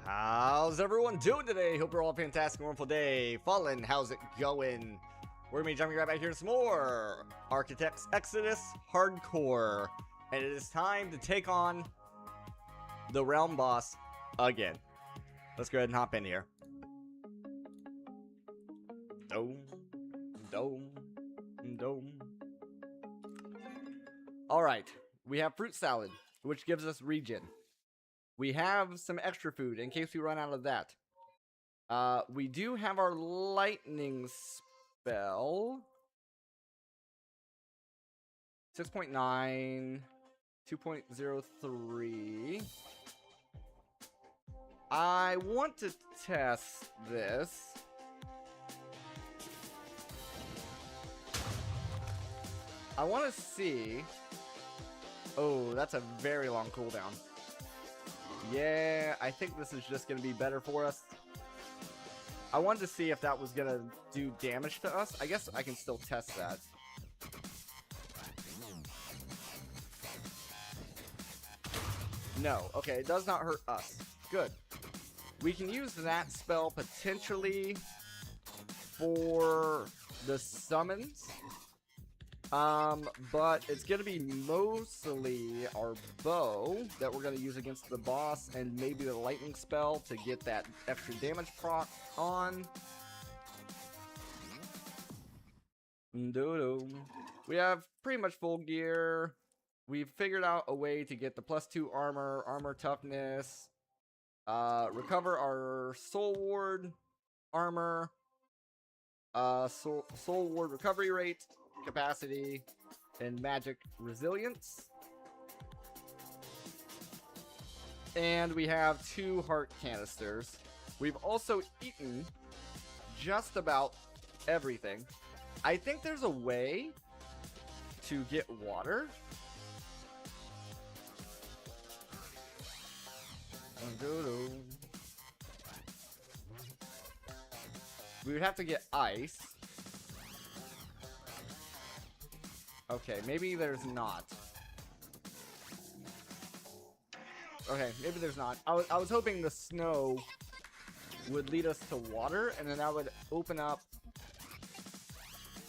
How's everyone doing today? Hope you're all fantastic, wonderful day. Fallen, how's it going? We're gonna be jumping right back here some more Architects Exodus Hardcore, and it is time to take on the realm boss again. Let's go ahead and hop in here. Dome, dome, Dome. Alright, we have fruit salad, which gives us regen. We have some extra food in case we run out of that. We do have our lightning spell. 6.9, 2.03. I want to test this. I want to see. Oh, that's a very long cooldown. Yeah, I think this is just going to be better for us. I wanted to see if that was going to do damage to us. I guess I can still test that. No. Okay, it does not hurt us. Good. We can use that spell potentially for the summons. But it's going to be mostly our bow that we're going to use against the boss, and maybe the lightning spell to get that extra damage proc on. We have pretty much full gear. We've figured out a way to get the +2 armor, armor toughness, recover our soul ward armor, soul ward recovery rate, capacity, and magic resilience. And we have 2 heart canisters. We've also eaten just about everything. I think there's a way to get water. We would have to get ice. Okay, maybe there's not. Okay, maybe there's not. I was hoping the snow would lead us to water, and then that would open up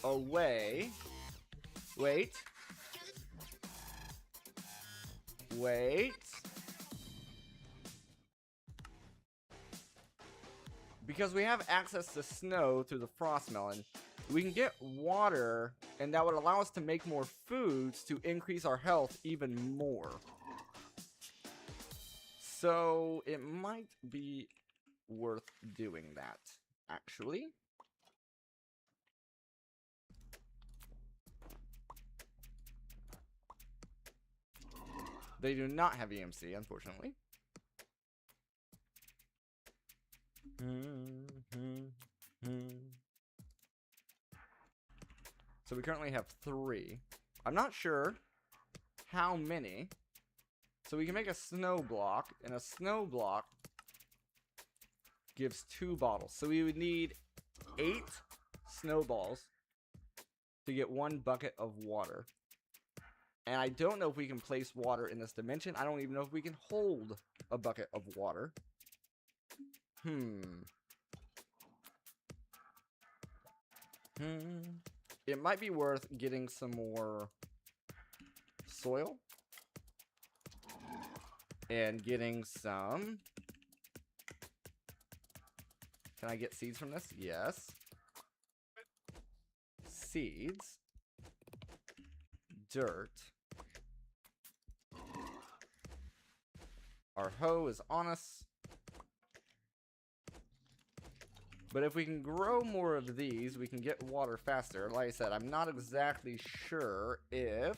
a way. Wait. Because we have access to snow through the frost melon, we can get water, and that would allow us to make more foods to increase our health even more. So it might be worth doing that, actually. They do not have EMC, unfortunately. So we currently have 3. I'm not sure how many. So we can make a snow block, and a snow block gives 2 bottles. So we would need 8 snowballs to get 1 bucket of water. And I don't know if we can place water in this dimension. I don't even know if we can hold a bucket of water. It might be worth getting some more soil. And getting some... Can I get seeds from this? Yes. Seeds. Dirt. Our hoe is on us. But if we can grow more of these, we can get water faster. Like I said, I'm not exactly sure if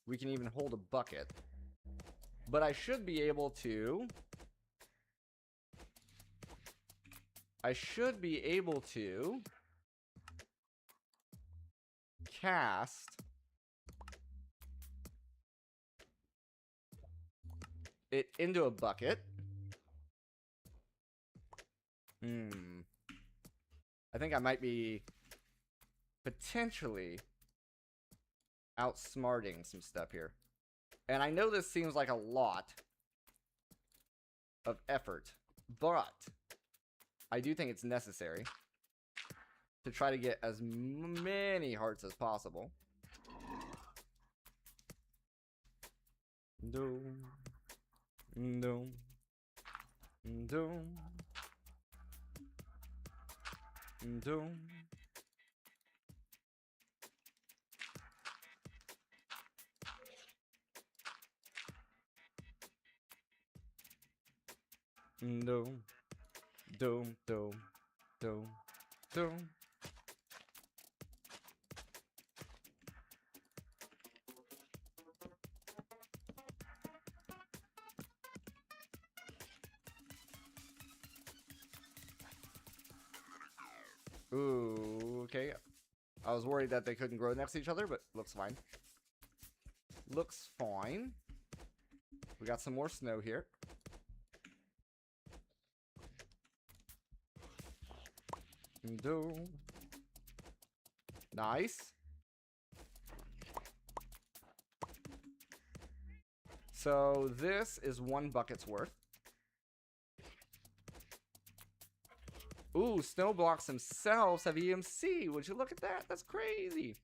we can even hold a bucket. But I should be able to... cast it into a bucket. I think I might be potentially outsmarting some stuff here. And I know this seems like a lot of effort, but I do think it's necessary to try to get as many hearts as possible. Doom, doom, doom, doom, doom. Ooh, okay. I was worried that they couldn't grow next to each other, but looks fine. Looks fine. We got some more snow here. Doom. Nice. So this is 1 bucket's worth. Ooh, snow blocks themselves have EMC. Would you look at that? That's crazy.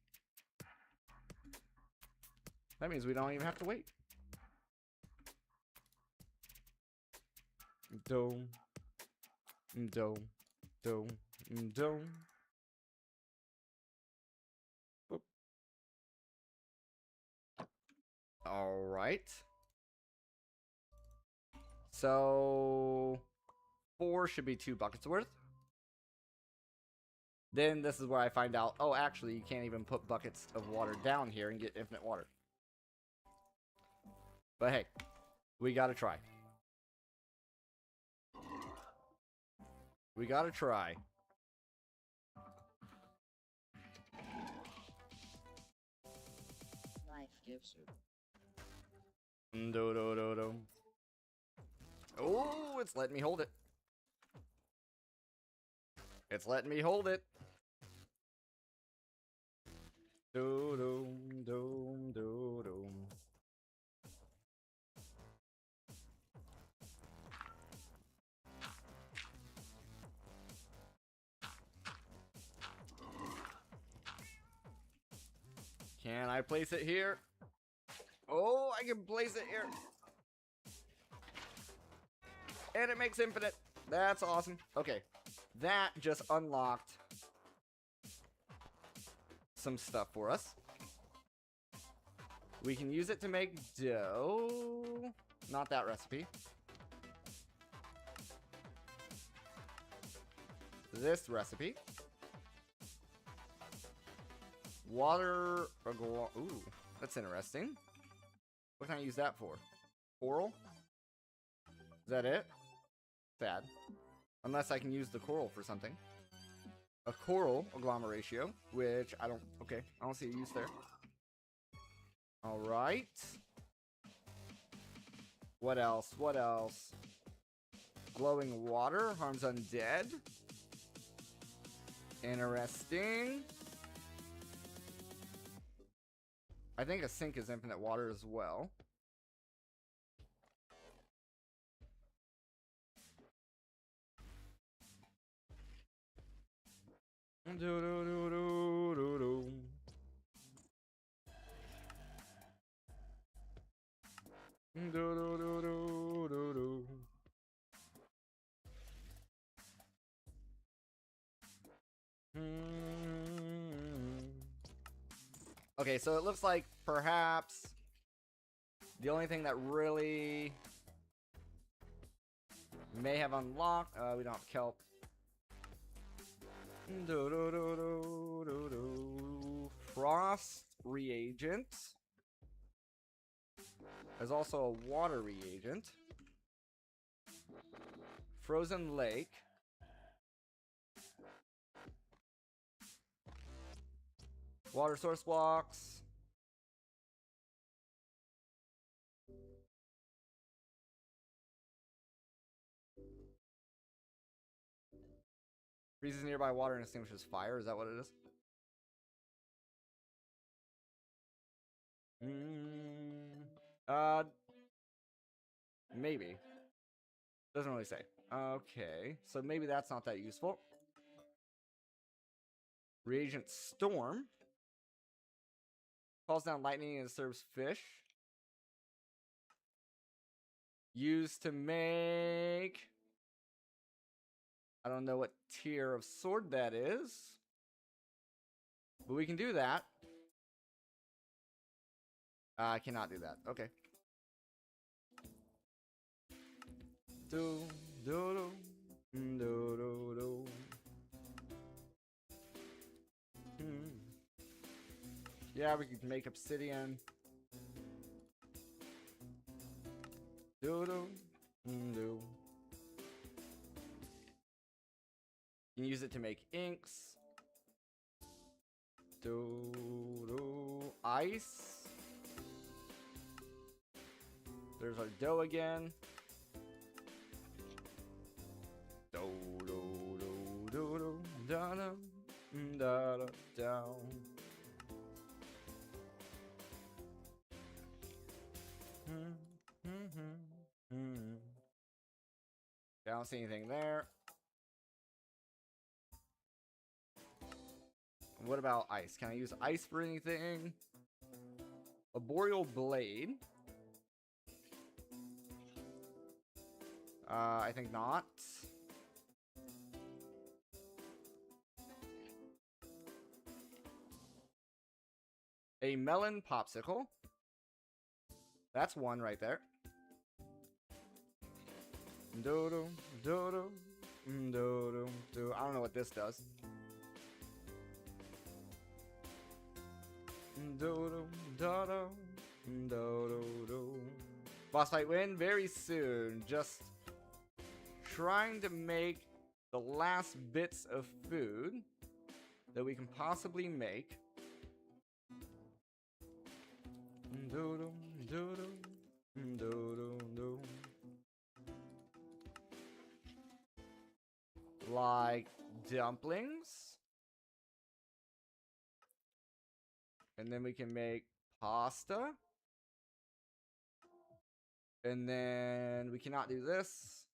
That means we don't even have to wait. Dome. Dome. Dome. Dome. Boop. All right. So 4 should be 2 buckets worth. Then this is where I find out, oh, actually, you can't even put buckets of water down here and get infinite water. But hey, we gotta try. We gotta try. Life gives you. Do do do do. Oh, it's letting me hold it. It's letting me hold it. Do do do do do. Can I place it here? Oh, I can place it here. And it makes infinite. That's awesome. Okay. That just unlocked some stuff for us. We can use it to make dough. Not that recipe. This recipe. Water. Ooh, that's interesting. What can I use that for? Coral? Is that it? Sad. Unless I can use the coral for something. A coral agglomeratio, which I don't... Okay, I don't see a use there. Alright. What else? What else? Glowing water harms undead. Interesting. I think a sink is infinite water as well. Do do do do do do. Do do do do do do. Okay, so it looks like perhaps the only thing that really may have unlocked. We don't have kelp. Do, do, do, do, do, do. Frost reagent. There's also a water reagent. Frozen lake. Water source blocks. Freezes nearby water and extinguishes fire. Is that what it is? Maybe. Doesn't really say. Okay, so maybe that's not that useful. Reagent storm. Calls down lightning and serves fish. Used to make... I don't know what tier of sword that is. But we can do that. I cannot do that. Okay. Do, Do do do do do. Yeah, we could make obsidian. Do do do. You can use it to make inks. Do do. Ice. There's our dough again. Do do do do do da da da da da. I don't see anything there. What about ice? Can I use ice for anything? A boreal blade. I think not. A melon popsicle. That's one right there. Do do do do do do. I don't know what this does. Do do do do do do. Boss fight win very soon. Just trying to make the last bits of food that we can possibly make. Do do do do do do do. Like dumplings. And then we can make pasta. And then we cannot do this.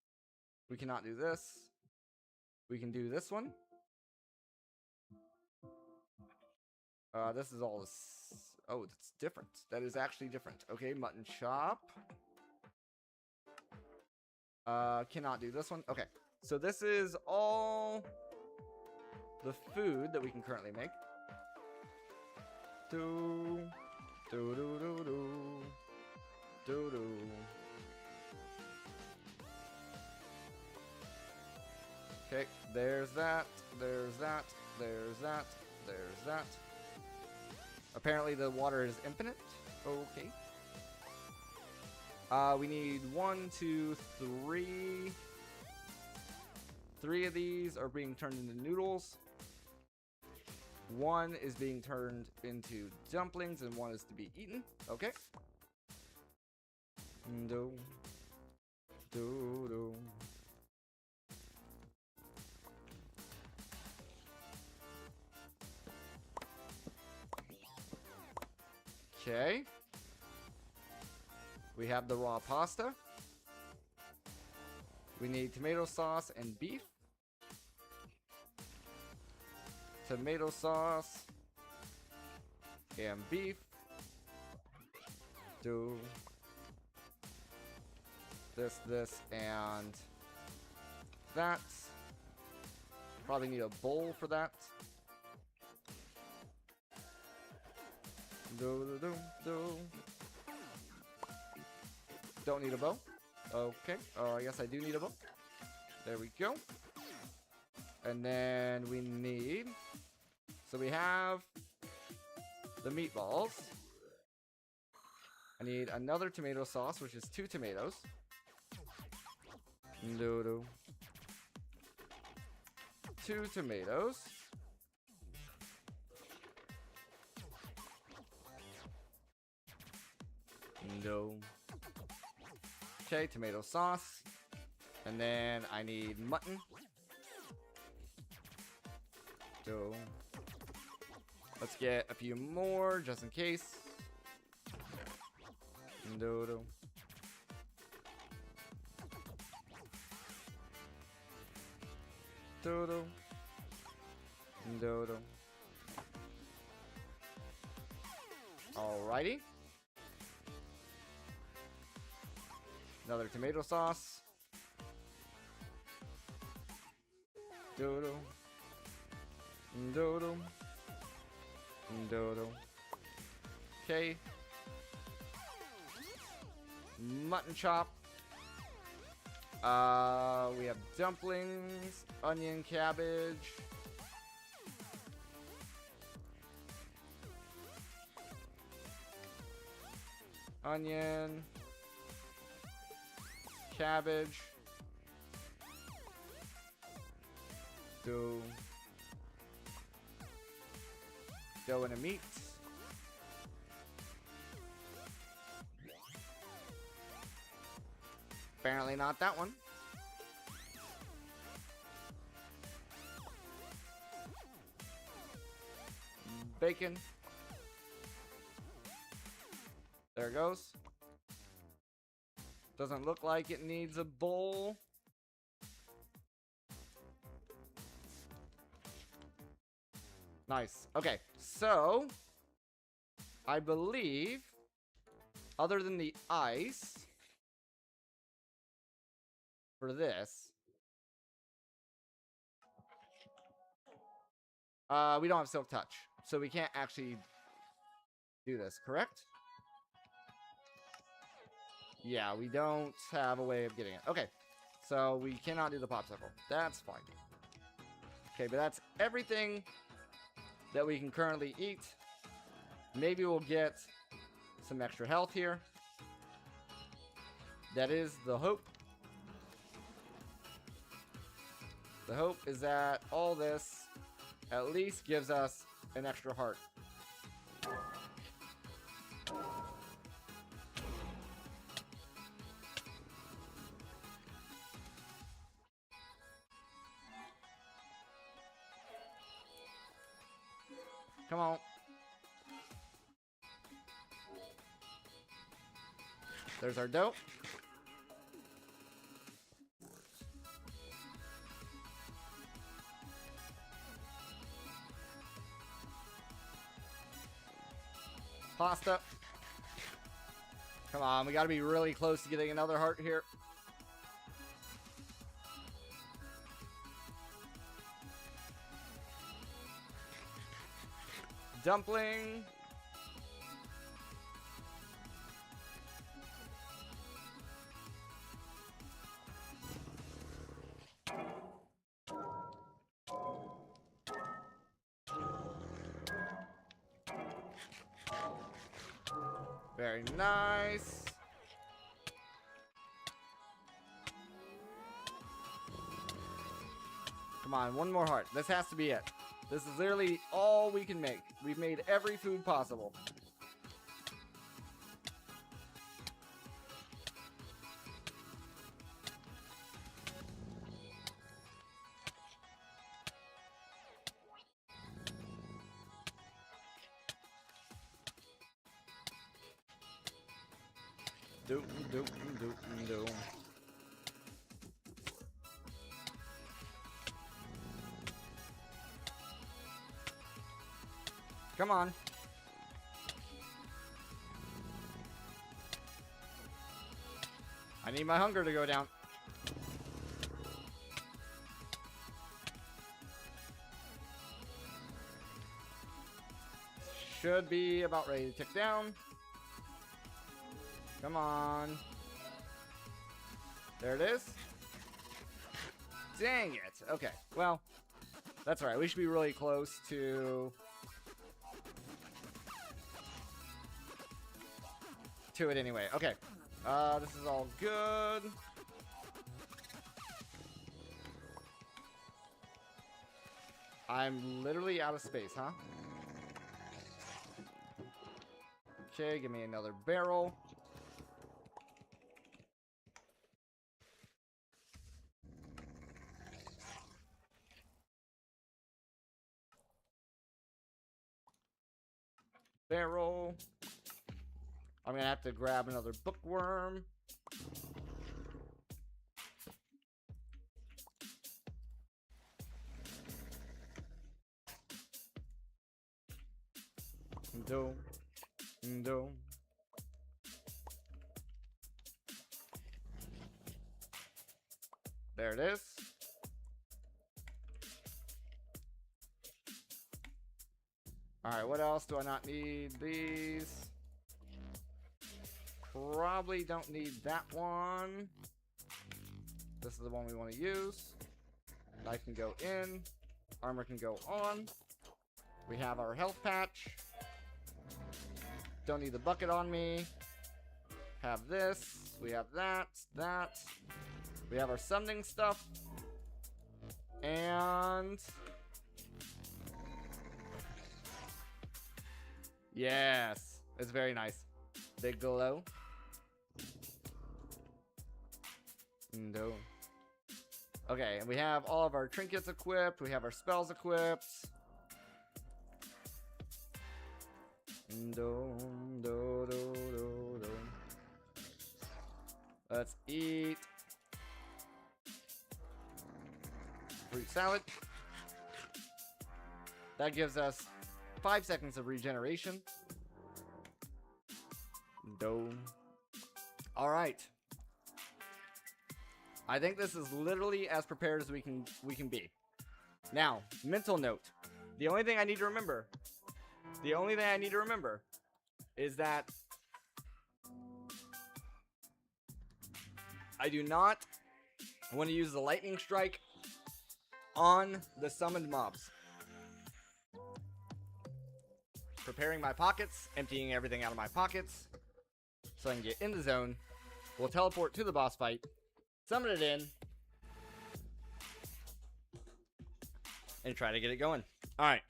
We cannot do this. We can do this one. This is all this. Oh, that's different. That is actually different. Okay, mutton chop. Cannot do this one. Okay, so this is all the food that we can currently make. Do do do do do do do. Okay, there's that. There's that. There's that. There's that. Apparently the water is infinite. Okay. We need 1, 2, 3. 3 of these are being turned into noodles. 1 is being turned into dumplings, and 1 is to be eaten. Okay. Do do do. Okay. We have the raw pasta. We need tomato sauce and beef. Tomato sauce and beef. Do this, and that. Probably need a bowl for that. Do do do do. Don't need a bow. Okay. I guess I do need a bow. There we go. And then we need. So we have the meatballs. I need another tomato sauce, which is 2 tomatoes. Do do. 2 tomatoes. No. Okay, tomato sauce. And then I need mutton. So let's get a few more just in case. Dodo. Dodo. Dodo. Alrighty. Another tomato sauce. Dodo. Dodo. Dodo. Okay. Mutton chop. We have dumplings, onion, cabbage. Onion. Cabbage. Dough and a meat. Apparently not that one. Bacon. There it goes. Doesn't look like it needs a bowl. Nice. Okay, so I believe, other than the ice, for this, we don't have Silk Touch, so we can't actually do this, correct? Yeah, we don't have a way of getting it. Okay, so we cannot do the popsicle. That's fine. Okay, but that's everything that we can currently eat. Maybe we'll get some extra health here. That is the hope. The hope is that all this at least gives us an extra heart. Come on. There's our dough. Pasta. Come on, we gotta be really close to getting another heart here. Dumpling. Very nice. Come on, one more heart. This has to be it. This is literally all we can make. We've made every food possible. Do. Come on. I need my hunger to go down. Should be about ready to tick down. Come on. There it is. Dang it. Okay, well, that's alright. We should be really close to it anyway. Okay. This is all good. I'm literally out of space, huh? Okay, give me another barrel. Barrel. I'm gonna have to grab another bookworm. Do. There it is. Alright, what else do I not need? These. Probably don't need that one. This is the one we want to use. Knife can go in. Armor can go on. We have our health patch. Don't need the bucket on me. Have this. We have that. That. We have our summoning stuff. And... yes. It's very nice. Big glow. No. Okay, and we have all of our trinkets equipped. We have our spells equipped. Let's eat fruit salad. That gives us 5 seconds of regeneration. All right. I think this is literally as prepared as we can be. Now, mental note. The only thing I need to remember is that I do not want to use the lightning strike on the summoned mobs. Preparing my pockets, emptying everything out of my pockets so I can get in the zone. We'll teleport to the boss fight, summon it in, and try to get it going. Alright.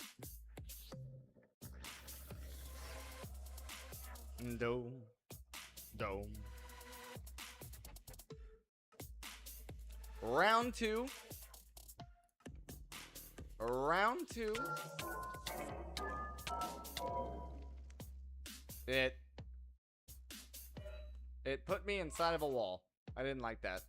Round two. It put me inside of a wall. I didn't like that.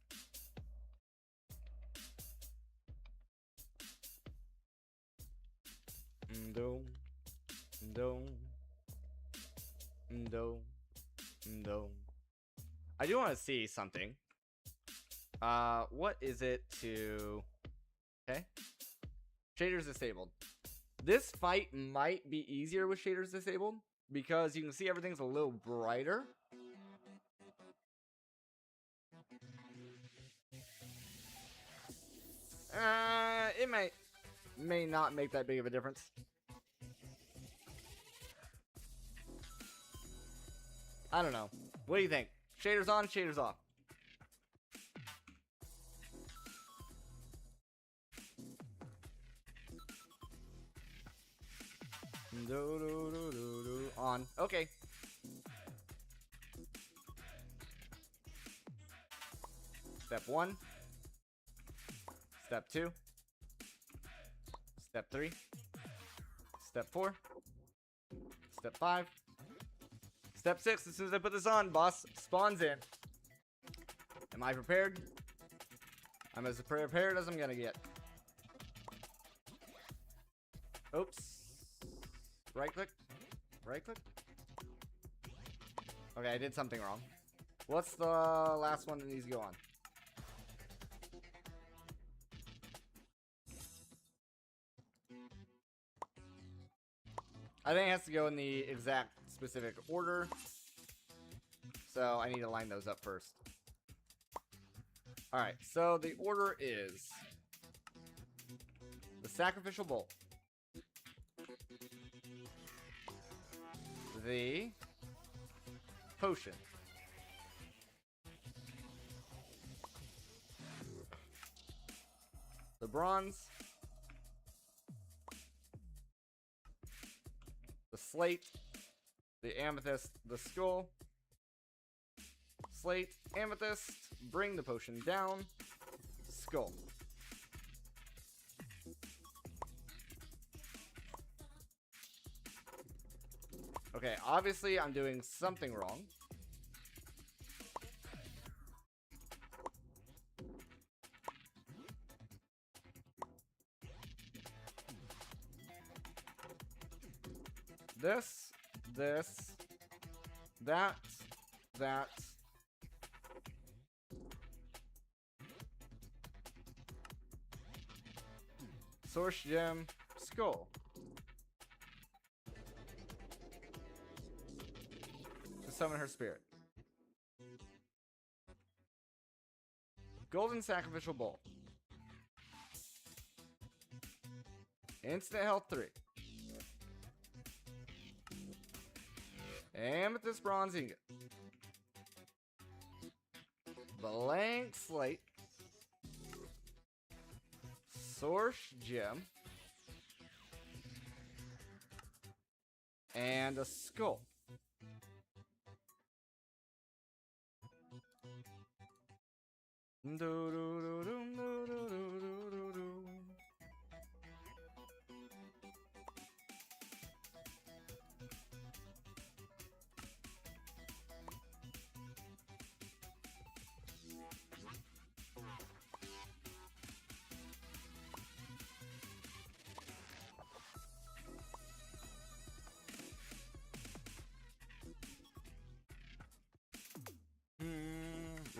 I do want to see something. What is it to... okay. Shaders disabled. This fight might be easier with shaders disabled because you can see everything's a little brighter. It may not make that big of a difference. I don't know. What do you think? Shaders on, shaders off. On. Okay. Step 1. Step 2. Step 3. Step 4. Step 5. Step 6. As soon as I put this on, boss spawns in. Am I prepared? I'm as prepared as I'm gonna get. Oops. Right click. Right click. Okay, I did something wrong. What's the last one that needs to go on? I think it has to go in the exact specific order. So I need to line those up first. Alright, so the order is the sacrificial bowl, the potion, the bronze, the slate, the amethyst, the skull, slate, amethyst, bring the potion down, skull. Okay, obviously I'm doing something wrong. This, that, source gem, skull. To summon her spirit. Golden Sacrificial Bowl. Instant health 3. Amethyst bronze ingot. Blank slate. Source gem. And a skull.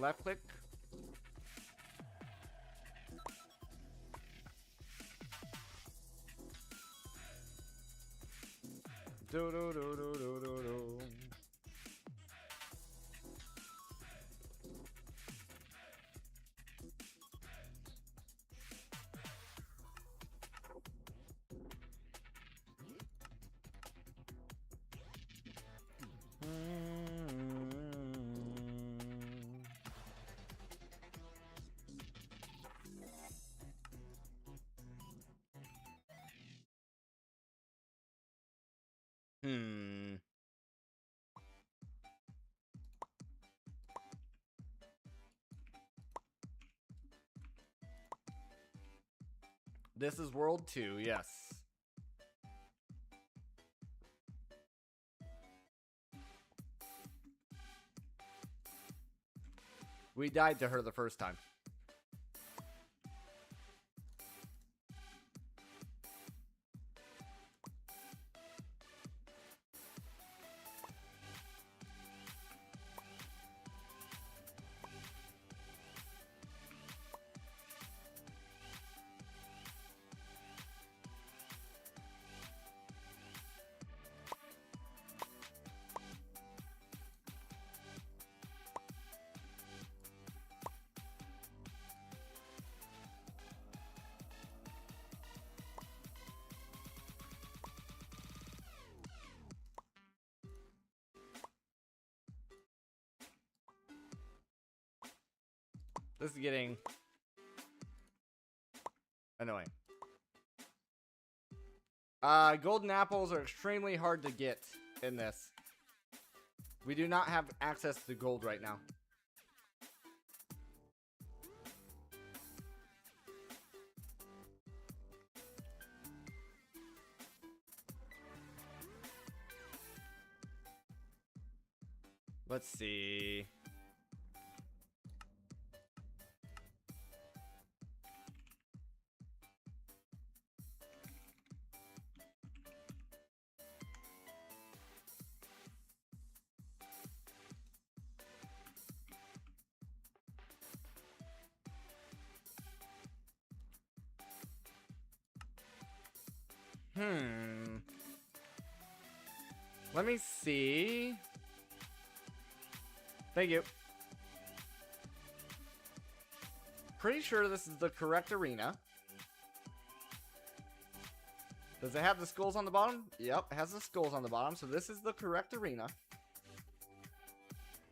Left click. Do do do do do do do. This is World 2, yes. We died to her the first time. This is getting annoying. Golden apples are extremely hard to get in this. We do not have access to gold right now. Let's see. Let me see. Thank you. Pretty sure this is the correct arena. Does it have the skulls on the bottom? Yep, it has the skulls on the bottom, so this is the correct arena.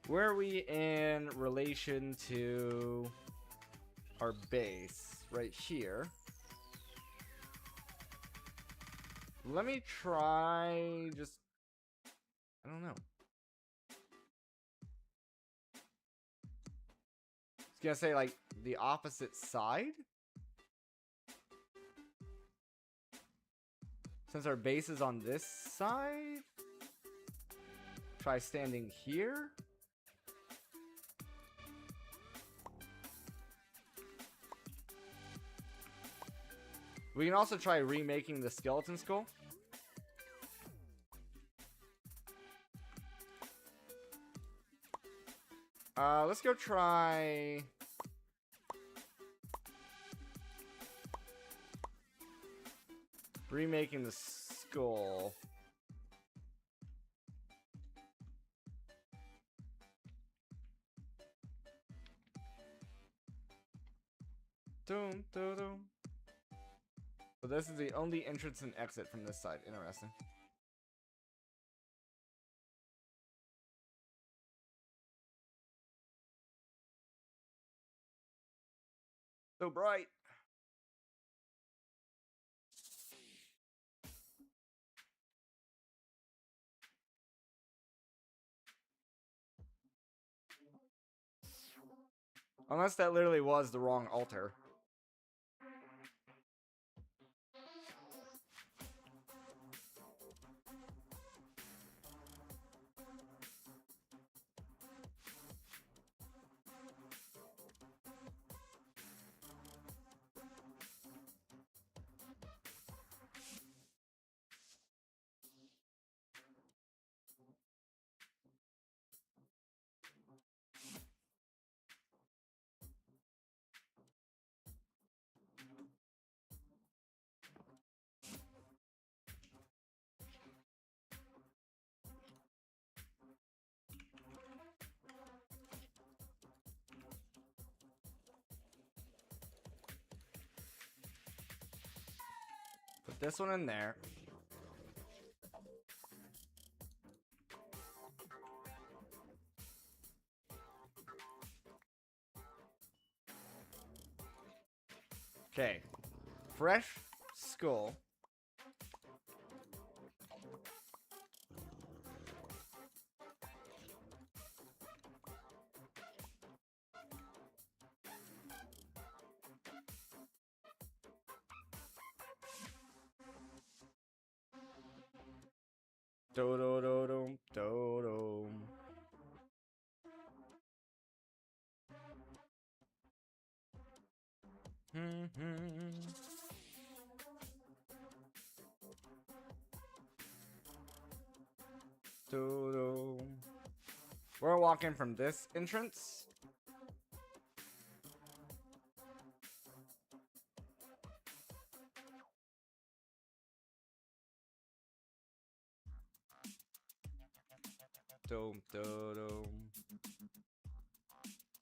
Where are we in relation to our base? Right here. Let me try just... I don't know. I was gonna say, like, the opposite side? Since our base is on this side? Try standing here? We can also try remaking the skeleton skull. Let's go try... remaking the skull. Doom, doom, doom. So this is the only entrance and exit from this side. Interesting. So bright. Unless that literally was the wrong altar. Put this one in there. Okay. Fresh skull. Do do do do do do. Do do. We're walking from this entrance. Dome, dome.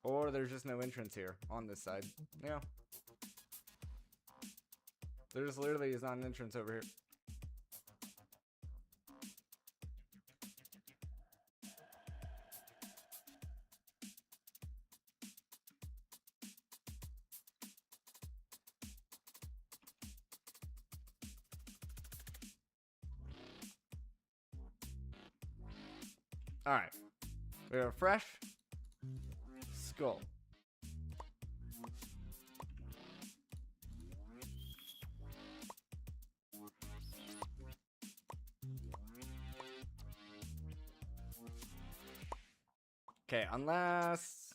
Or there's just no entrance here on this side. Yeah. There just literally is not an entrance over here. Alright. We have a fresh skull. Okay, unless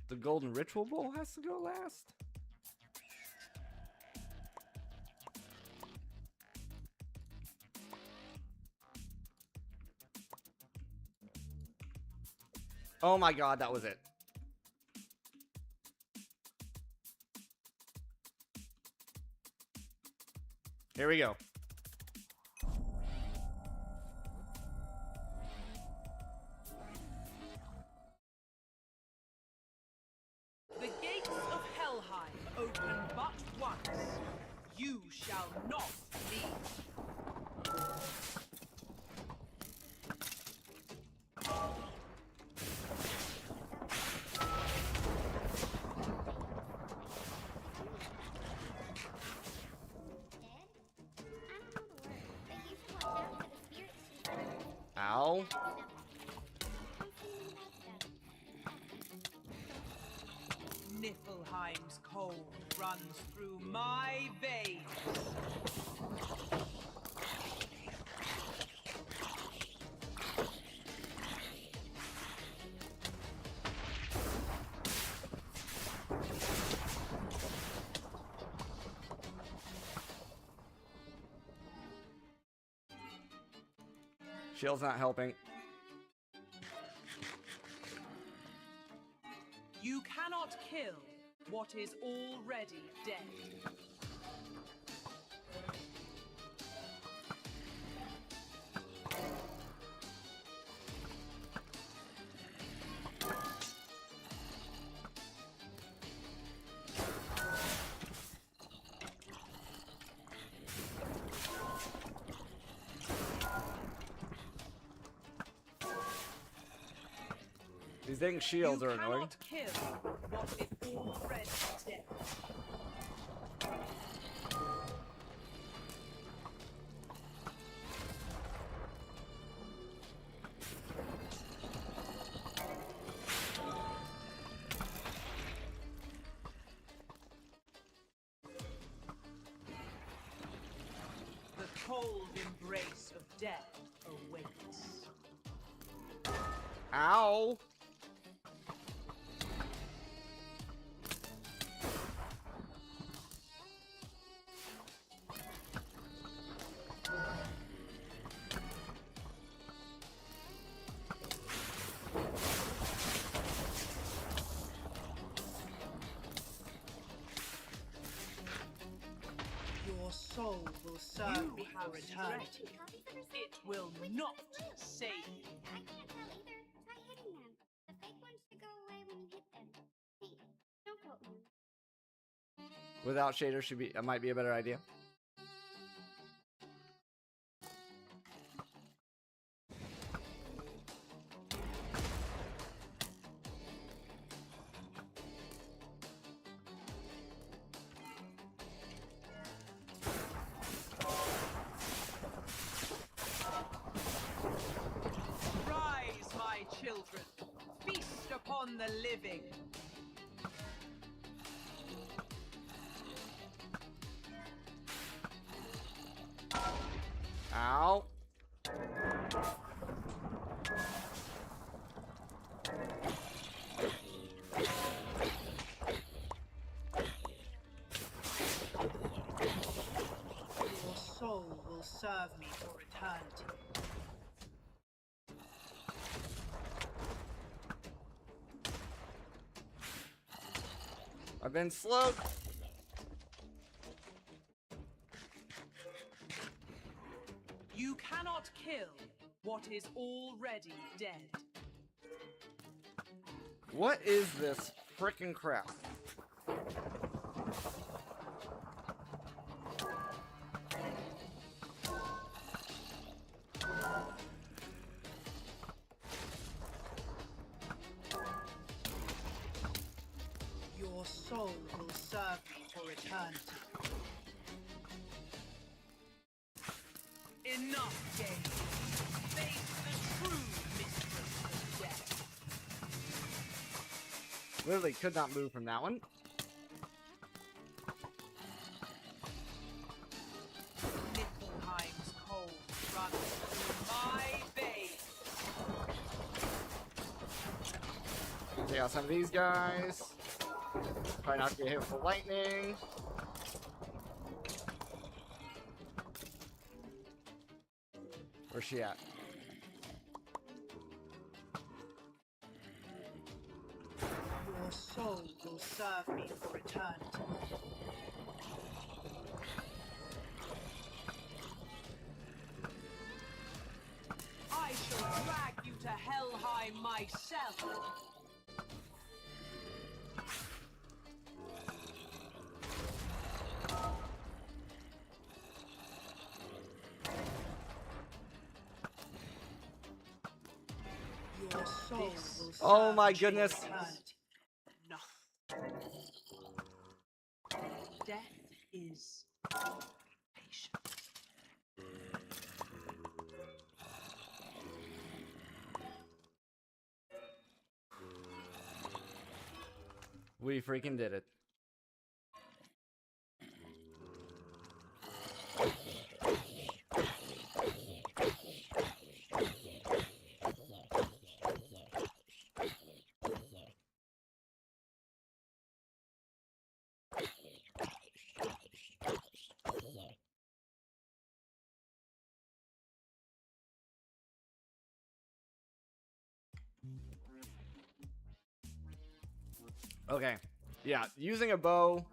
the golden ritual bowl has to go last. Oh my god, that was it. Here we go. The gates of Helheim open but once. You shall not leave. Ow. Niflheim's cold runs through my veins. Shield's not helping. You cannot kill what is already dead. These dang shields You are annoying. cannot kill what is already dead. The cold embrace of death awaits. Ow! Your soul will serve me for eternity. It will not save you. I can't tell either. Try hitting them. The fake ones should go away when you hit them. Hey, don't quote me. Without shaders should be might be a better idea. Rise, my children. Feast upon the living. Ow! Your soul will serve me for eternity. I've been slowed. You cannot kill what is already dead. What is this frickin' crap? Your soul will serve me for eternity. Enough, game. Face the true mistress of death. Literally could not move from that one. Niflheim's cold runs through my veins. Take out some of these guys. Try not to get hit with the lightning. Where's she at? Your soul will serve me for eternity. I shall drag you to Helheim myself. Your soul will Oh serve my me for goodness. eternity. No. Death is patient. We freaking did it. Okay. Yeah, using a bow,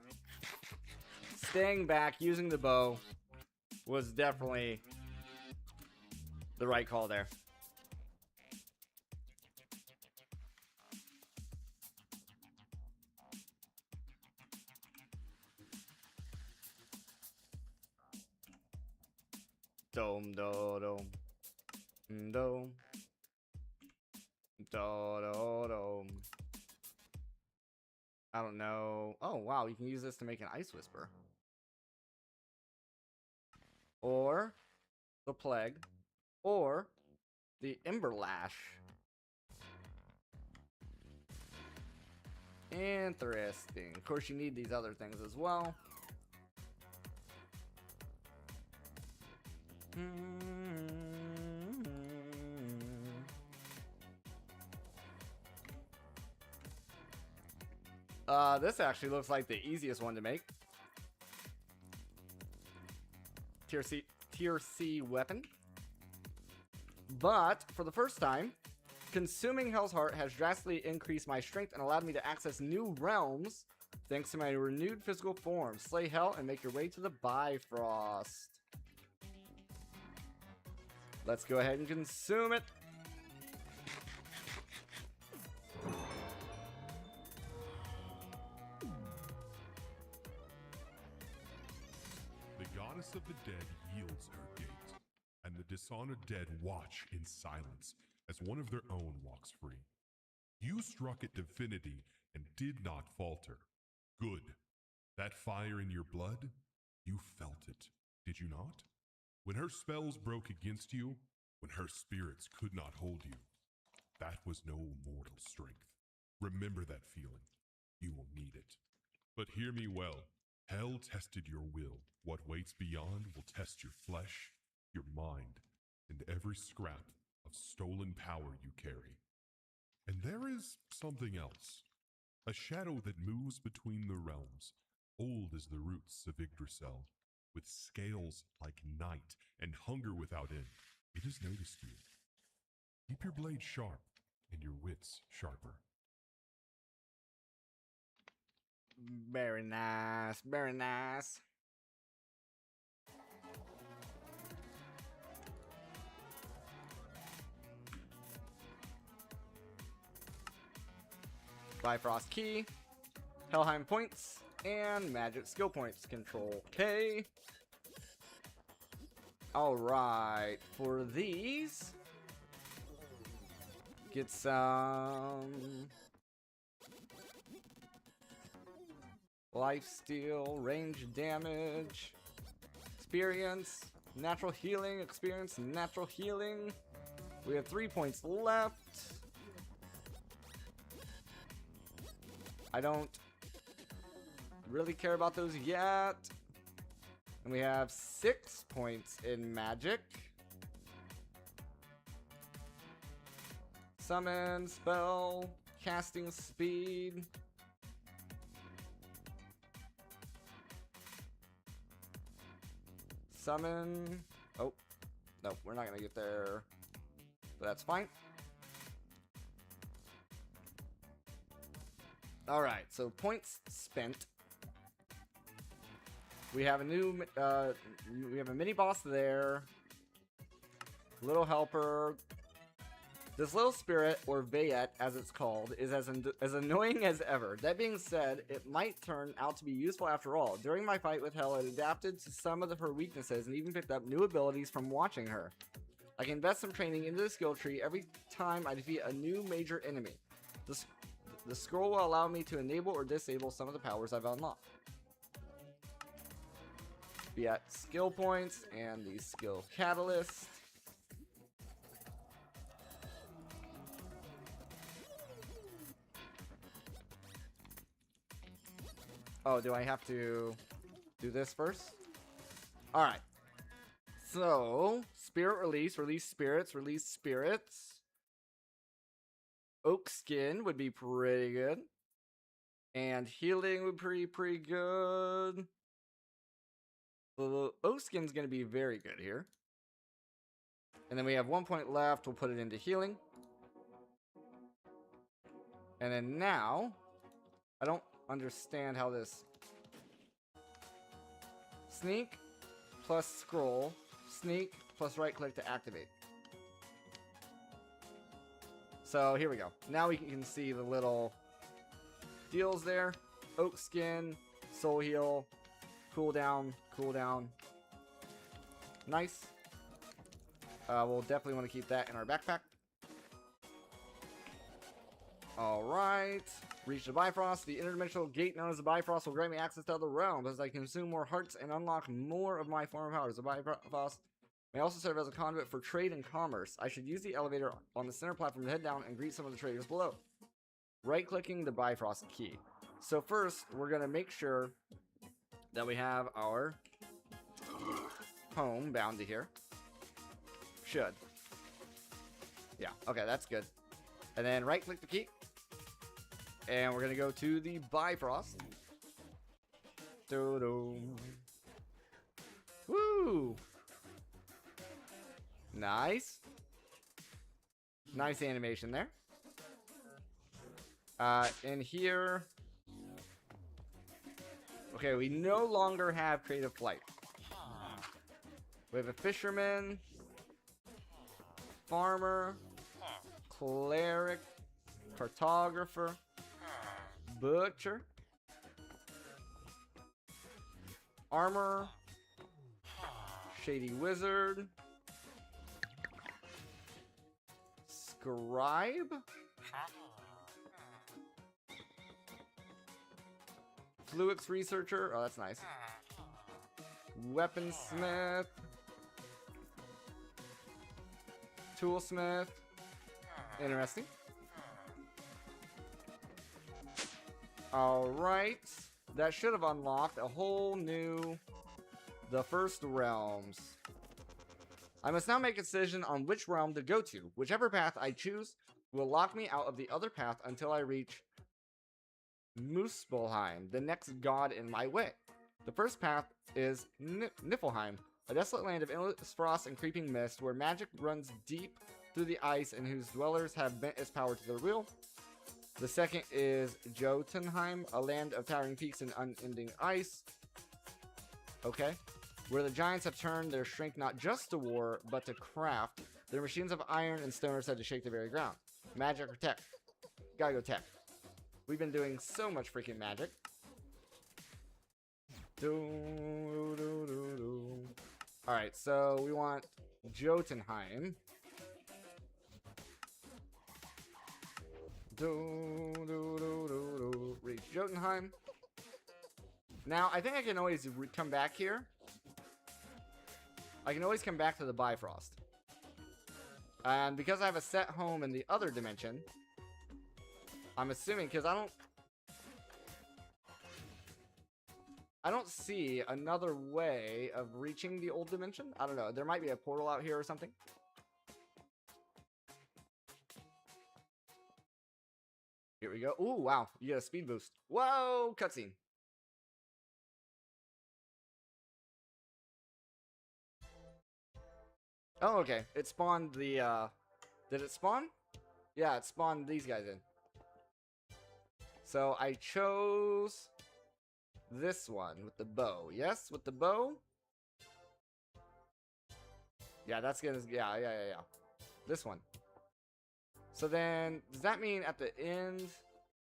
staying back, using the bow was definitely the right call there. Dome, do, dome, dome, I don't know. Oh, wow. You can use this to make an Ice Whisper. Or the Plague. Or the Ember Lash. Interesting. Of course, you need these other things as well. This actually looks like the easiest one to make. Tier C weapon. But for the first time, consuming Hell's Heart has drastically increased my strength and allowed me to access new realms thanks to my renewed physical form. Slay Hell and make your way to the Bifrost. Let's go ahead and consume it. The goddess of the dead yields her gate, and the dishonored dead watch in silence as one of their own walks free. You struck at divinity and did not falter. Good. That fire in your blood, you felt it, did you not? When her spells broke against you, when her spirits could not hold you, that was no mortal strength. Remember that feeling. You will need it. But hear me well. Hell tested your will. What waits beyond will test your flesh, your mind, and every scrap of stolen power you carry. And there is something else. A shadow that moves between the realms, old as the roots of Yggdrasil, with scales like night and hunger without end. It has noticed you. Keep your blade sharp and your wits sharper. Very nice, very nice. Bifrost key, Helheim points, and magic skill points. Control K. Alright, for these, get some lifesteal, range damage, experience, natural healing, experience, natural healing. We have 3 points left. I don't really care about those yet. And we have 6 points in magic. Summon, spell, casting speed. Summon. Oh, no, we're not gonna get there. But that's fine. Alright, so points spent. We have a new, we have a mini boss there. Little helper. This little spirit, or Vayet as it's called, is as annoying as ever. That being said, it might turn out to be useful after all. During my fight with Hell, it adapted to some of her weaknesses and even picked up new abilities from watching her. I can invest some training into the skill tree every time I defeat a new major enemy. The scroll will allow me to enable or disable some of the powers I've unlocked. Be at skill points and the skill catalyst. Oh, do I have to do this first? Alright. So, spirit release, release spirits, release spirits. Oak skin would be pretty good. And healing would be pretty good. The oak skin's going to be very good here. And then we have 1 point left. We'll put it into healing. And then now, I don't understand how this... Sneak plus scroll. Sneak plus right click to activate. So here we go. Now we can see the little deals there. Oak skin, soul heal, cooldown, cooldown. Nice. We'll definitely want to keep that in our backpack. Alright. Reach the Bifrost. The interdimensional gate known as the Bifrost will grant me access to other realms as I consume more hearts and unlock more of my former powers. The Bifrost may also serve as a conduit for trade and commerce. I should use the elevator on the center platform to head down and greet some of the traders below. Right-clicking the Bifrost key. So first, we're going to make sure that we have our home bound to here. Should. Yeah, okay, that's good. And then right-click the key. And we're going to go to the Bifrost. Woo! Nice. Nice animation there. In here... Okay, we no longer have creative flight. We have a fisherman, farmer, cleric, cartographer, butcher, armor, shady wizard, scribe, fluids researcher. Oh, that's nice. Weaponsmith, toolsmith. Interesting. Alright. That should have unlocked a whole new... The first realms. I must now make a decision on which realm to go to. Whichever path I choose will lock me out of the other path until I reach Muspelheim, the next god in my way. The first path is Niflheim, a desolate land of endless frost and creeping mist where magic runs deep through the ice and whose dwellers have bent its power to their will. The second is Jotenheim, a land of towering peaks and unending ice. Okay. Where the giants have turned their strength not just to war, but to craft. Their machines of iron and stone are said to shake the very ground. Magic or tech? Gotta go tech. We've been doing so much freaking magic. Alright, so we want Jotenheim. Reach Jotunheim. Now, I think I can always come back here. I can always come back to the Bifrost. And because I have a set home in the other dimension, I'm assuming, because I don't see another way of reaching the old dimension. I don't know. There might be a portal out here or something. Here we go. Ooh, wow. You get a speed boost. Whoa, cutscene. Oh, okay. It spawned the, Did it spawn? Yeah, it spawned these guys in. So I chose this one with the bow. Yes, with the bow? Yeah, that's gonna... Yeah. This one. So then, does that mean at the end...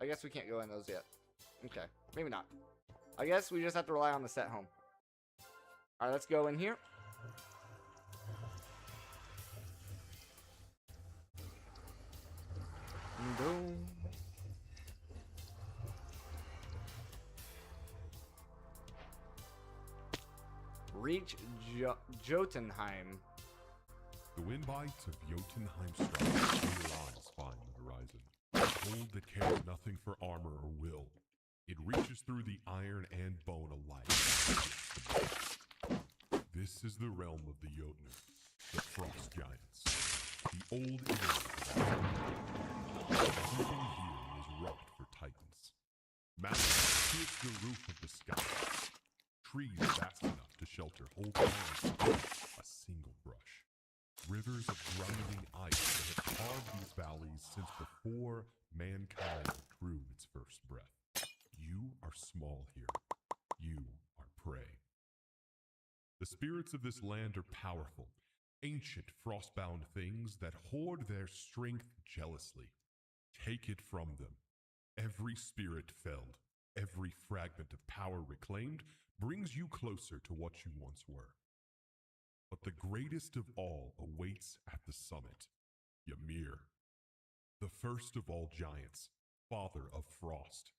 I guess we can't go in those yet. Okay, maybe not. I guess we just have to rely on the set home. Alright, let's go in here. Reach Jotunheim. The wind bites of Jotunheim strike clear eyes find the horizon. Cold that cares nothing for armor or will. It reaches through the iron and bone alike. This is the realm of the Jotun, the frost giants. The old everything here was wrought for titans. Mountains pierce the roof of the sky. Trees vast enough to shelter whole lands a single brush. Rivers of grinding ice that have carved these valleys since before mankind drew its first breath. You are small here. You are prey. The spirits of this land are powerful, ancient frostbound things that hoard their strength jealously. Take it from them. Every spirit felled, every fragment of power reclaimed, brings you closer to what you once were. But the greatest of all awaits at the summit, Ymir. The first of all giants, father of frost,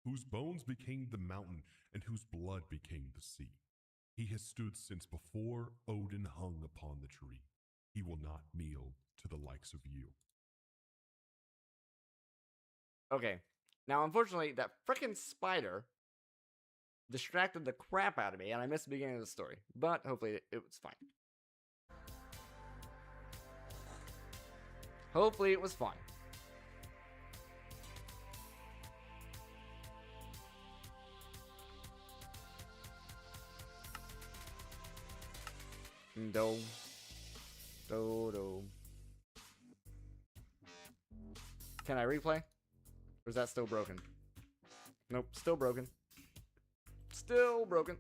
whose bones became the mountain and whose blood became the sea. He has stood since before Odin hung upon the tree. He will not kneel to the likes of you. Okay. Now, unfortunately, that frickin' spider distracted the crap out of me, and I missed the beginning of the story. But hopefully it was fine. Hopefully it was fine. Do. Do. Can I replay? Or is that still broken? Nope, still broken. Still broken.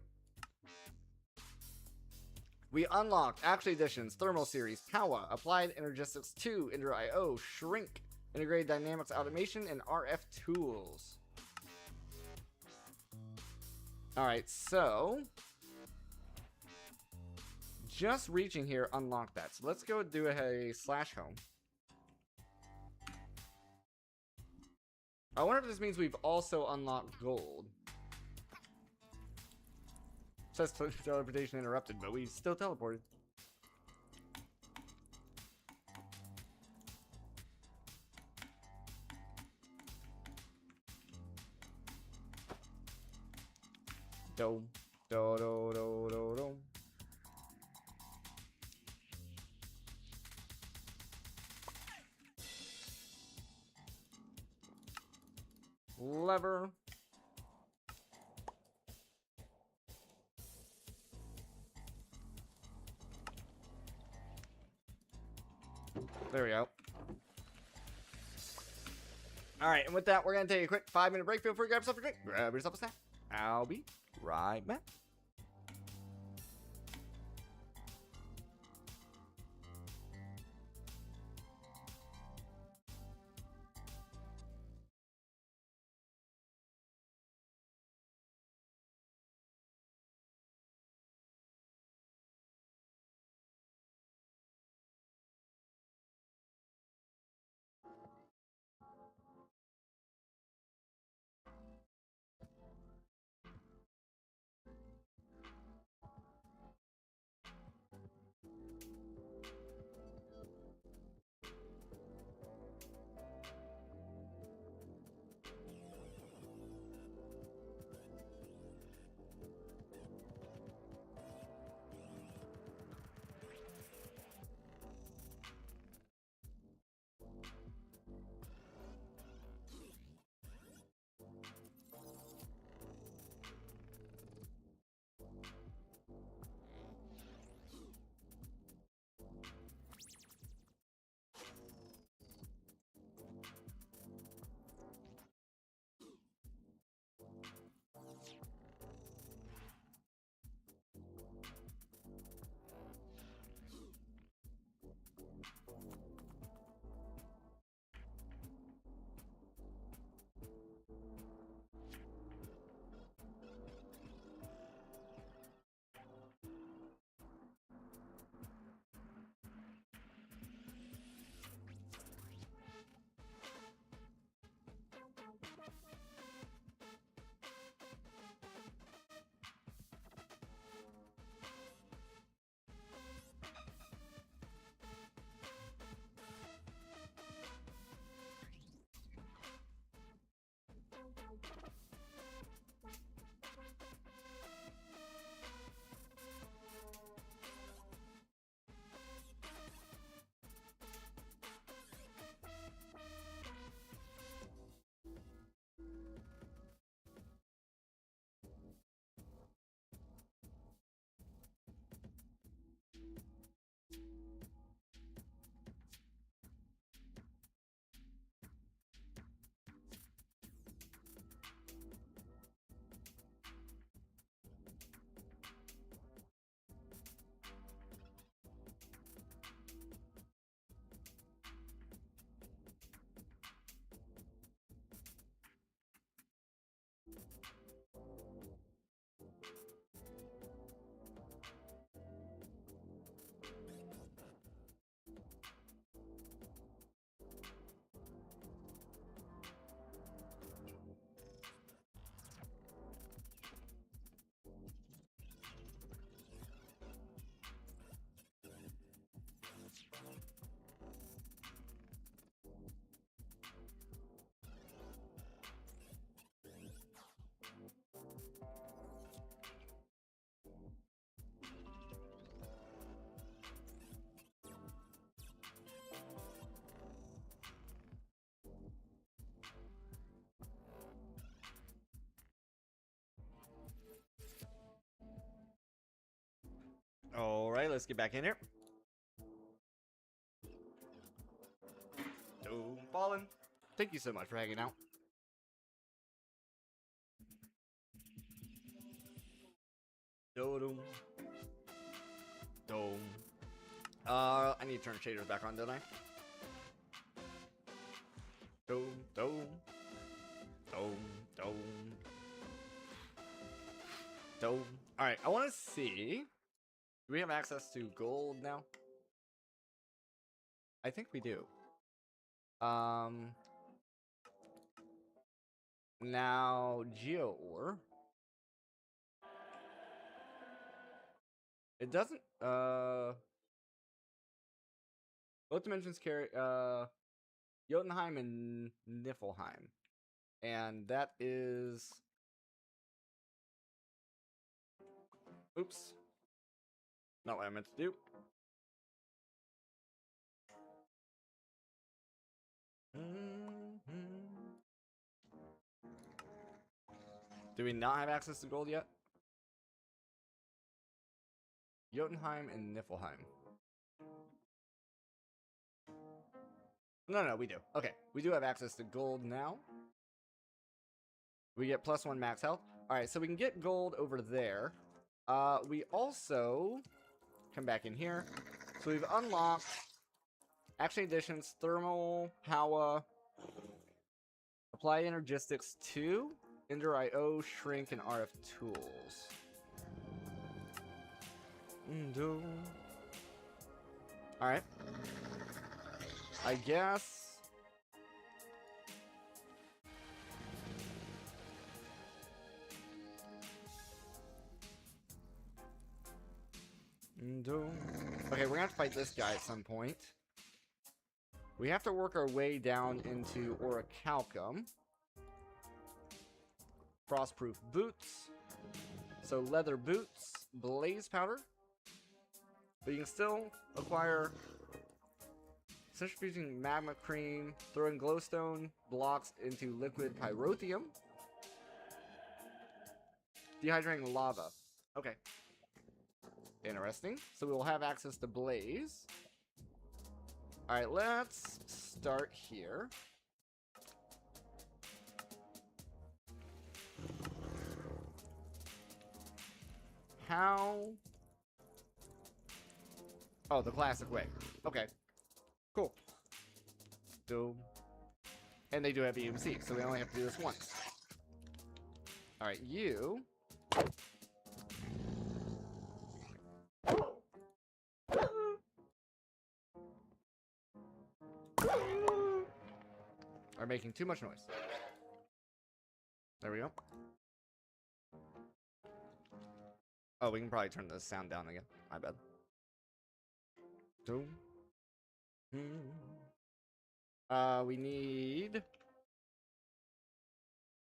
We unlocked Actually Editions, Thermal Series, Power, Applied Energistics 2, Ender IO, Shrink, Integrated Dynamics Automation, and RF Tools. Alright, so just reaching here unlocked that. So let's go do a slash home. I wonder if this means we've also unlocked gold. It says teleportation interrupted, but we still teleported. Do, do, do, do, do, do. Lever. There we go. Alright, and with that, we're going to take a quick 5-minute break. Feel free to grab yourself a drink, grab yourself a snack. I'll be right back. let's get back in here. Doom Fallen. Thank you so much for hanging out. Doom. Doom. I need to turn shaders back on, don't I? Doom. Doom. Doom. Doom. Doom. Alright, I want to see. Do we have access to gold now? I think we do. Now, Geo Ore. It doesn't, both dimensions carry, Jotunheim and Niflheim. And that is... Oops. Not what I meant to do. Do we not have access to gold yet? Jotunheim and Niflheim. No, we do. Okay, we do have access to gold now. We get +1 max health. Alright, so we can get gold over there. We also come back in here. So we've unlocked action additions, thermal, power, apply energistics 2, Ender IO, shrink, and RF tools. Alright. I guess... Okay, we're gonna have to fight this guy at some point. We have to work our way down into Orichalcum. Frostproof boots. So leather boots, blaze powder. But you can still acquire centrifuging magma cream, throwing glowstone blocks into liquid pyrotheum, dehydrating lava. Okay. Interesting. So we will have access to blaze. Alright, let's start here. How? Oh, the classic way. Okay. Cool. And they do have EMC, so we only have to do this once. Alright, you... are making too much noise. There we go. Oh, we can probably turn the sound down again. My bad. We need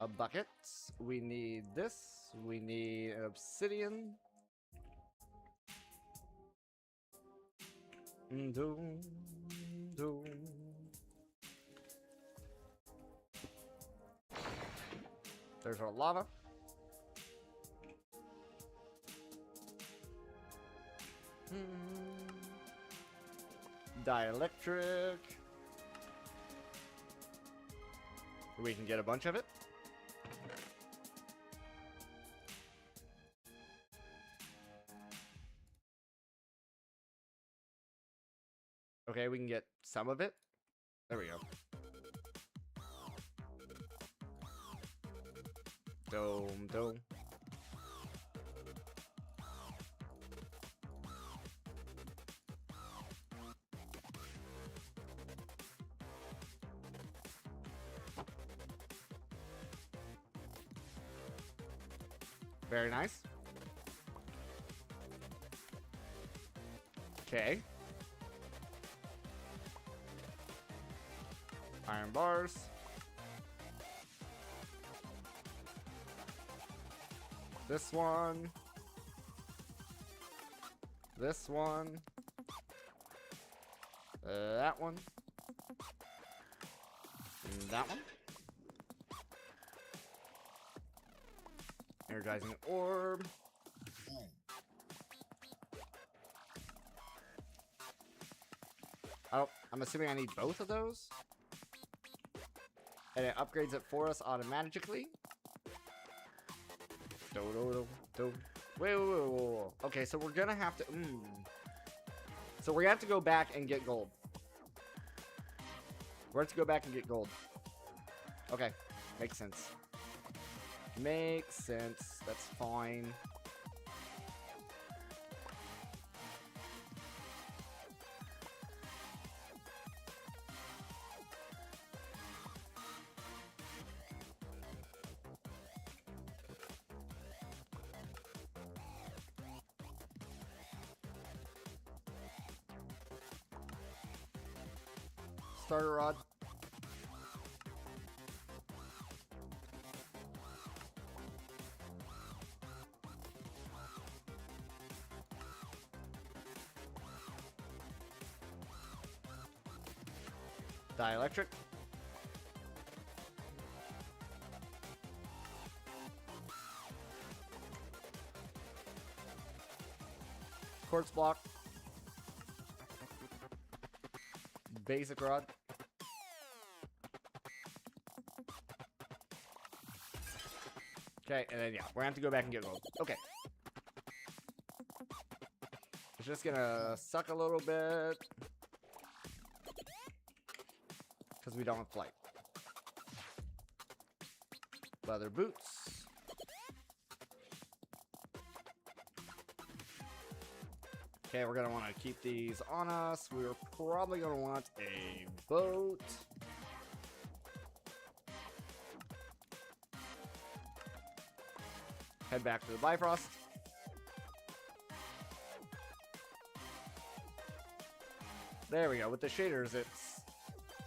a bucket. We need this. We need an obsidian. There's our lava. Dielectric. We can get a bunch of it. Okay, we can get some of it. There we go. Dome. Very nice. Okay. Iron bars. This one. This one. That one. And that one. Energizing orb. I'm assuming I need both of those. And it upgrades it for us automatically. Wait. Okay, so we're gonna have to... So we're gonna have to go back and get gold. We're going to go back and get gold. Okay, makes sense. Makes sense. That's fine. Starter rod. Dielectric. Quartz block. Basic rod. Okay, and then yeah, we're gonna have to go back and get gold. Okay. It's just gonna suck a little bit. Because we don't have flight. Leather boots. Okay, we're gonna want to keep these on us. We're probably gonna want a boat. Head back to the Bifrost. There we go. With the shaders, it's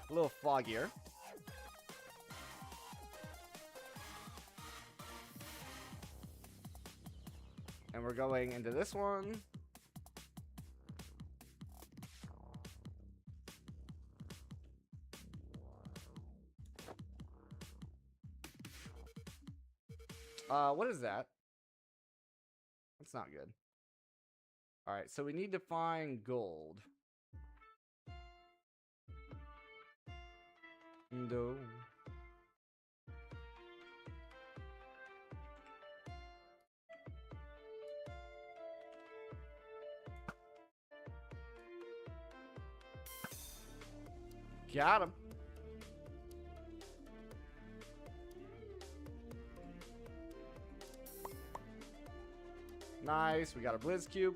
a little foggier. And we're going into this one. What is that? That's not good. Alright, so we need to find gold. No. Got him. Nice, we got a Blizz Cube.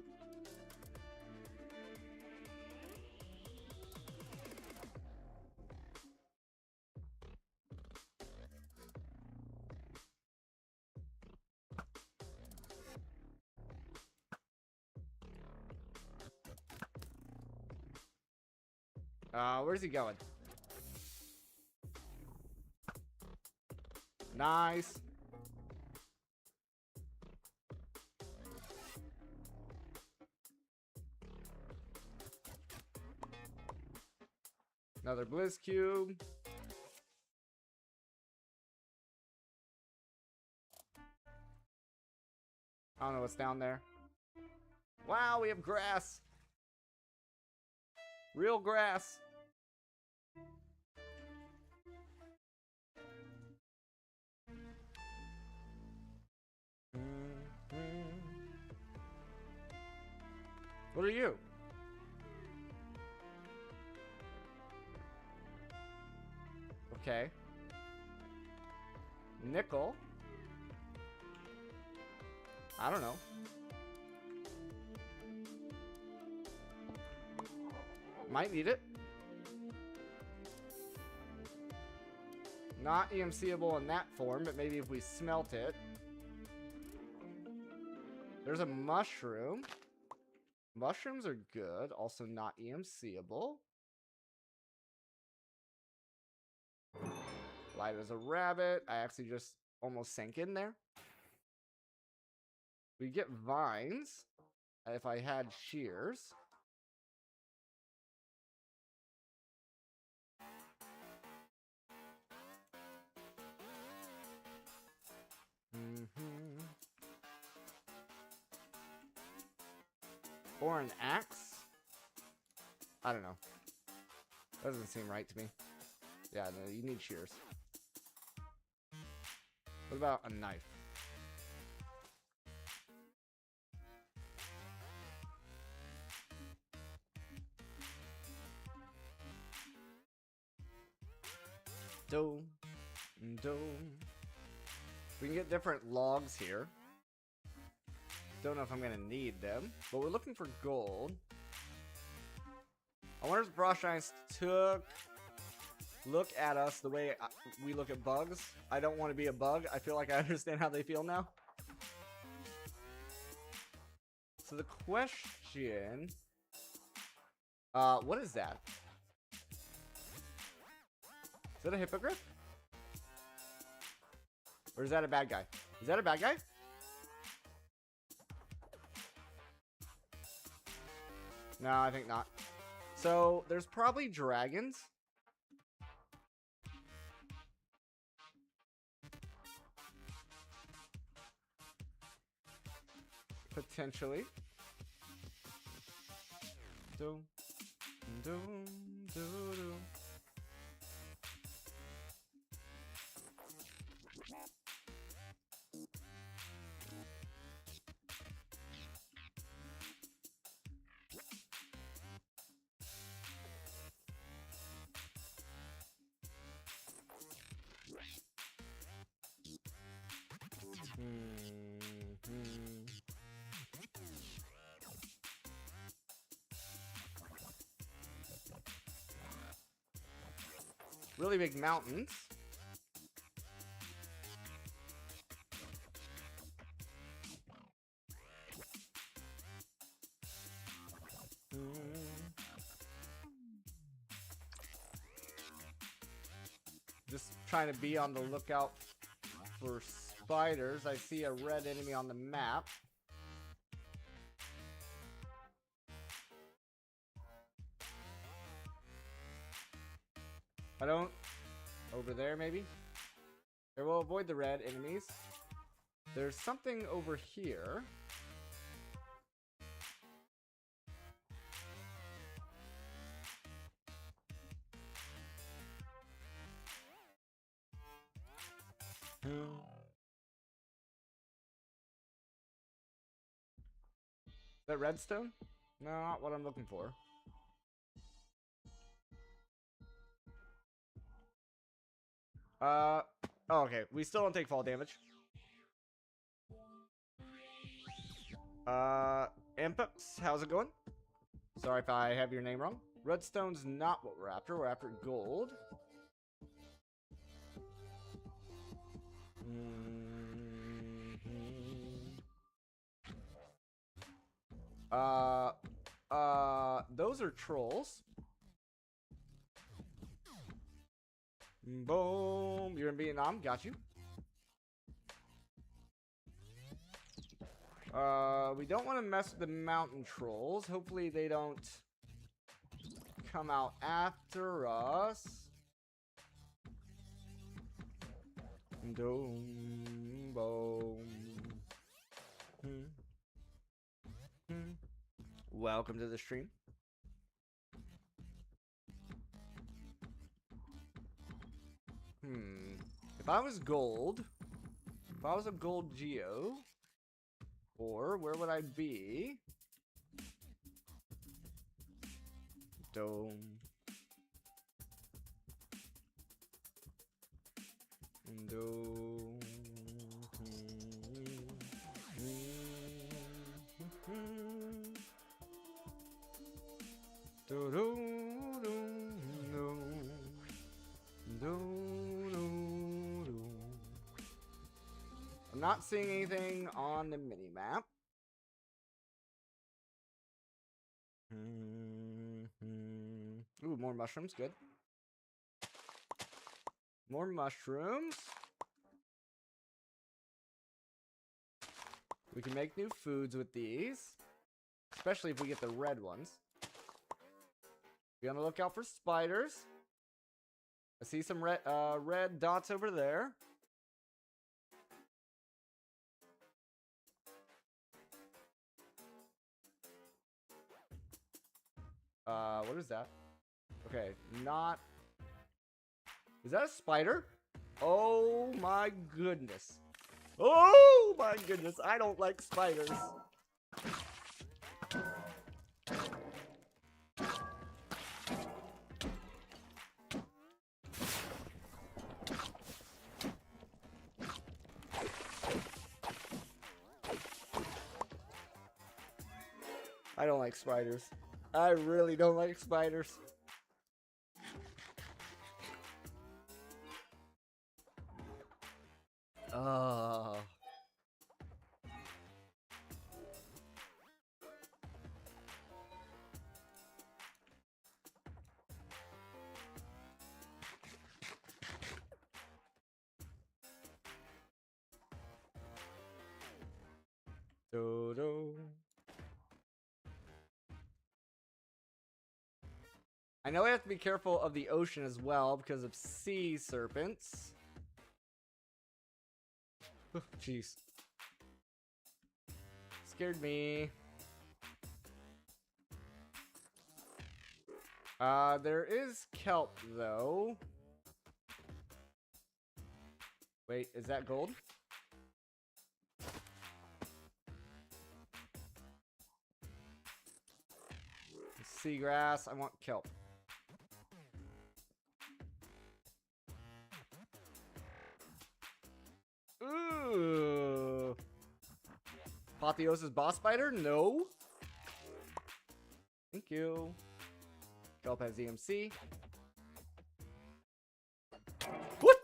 Where's he going? Nice. Another Blizz Cube. I don't know what's down there. Wow, we have grass. Real grass. What are you? Okay. Nickel. I don't know. Might need it. Not EMCable in that form, but maybe if we smelt it. There's a mushroom. Mushrooms are good. Also not EMCable. Light as a rabbit. I actually just almost sank in there. We get vines. If I had shears. Or an axe? I don't know. Doesn't seem right to me. Yeah, no, you need shears. What about a knife? Dome. Dome. We can get different logs here. Don't know if I'm gonna need them, but we're looking for gold. I wonder if the Frost Giants took look at us the way we look at bugs. I don't want to be a bug. I feel like I understand how they feel now. So the question, what is that? Is that a hippogriff? Or is that a bad guy? Is that a bad guy? No, I think not. So, there's probably dragons. Potentially. Doom. Doom. Doom. Doom. Really big mountains. Just trying to be on the lookout for spiders. I see a red enemy on the map. I don't... Over there, maybe? I will avoid the red enemies. There's something over here. Is that redstone? No, not what I'm looking for. Oh, okay. We still don't take fall damage. Impux, how's it going? Sorry if I have your name wrong. Redstone's not what we're after. We're after gold. Those are trolls. Boom. You're in Vietnam. Got you. We don't want to mess with the mountain trolls. Hopefully they don't come out after us. Boom. Boom. Welcome to the stream. If I was gold, if I was a gold geo, or where would I be? Dome. Dome. I'm not seeing anything on the mini map. Ooh, more mushrooms, good. More mushrooms. We can make new foods with these, especially if we get the red ones. Be on the lookout for spiders. I see some red dots over there. What is that? Okay, not... Is that a spider? Oh my goodness. Oh my goodness, I don't like spiders. I don't like spiders. I really don't like spiders. Oh. Do-do. I know I have to be careful of the ocean as well because of sea serpents. Jeez. Scared me. There is kelp though. Wait, is that gold? Seagrass, I want kelp. Ooh. Apotheosis boss spider? No. Thank you. Kelp has EMC. What?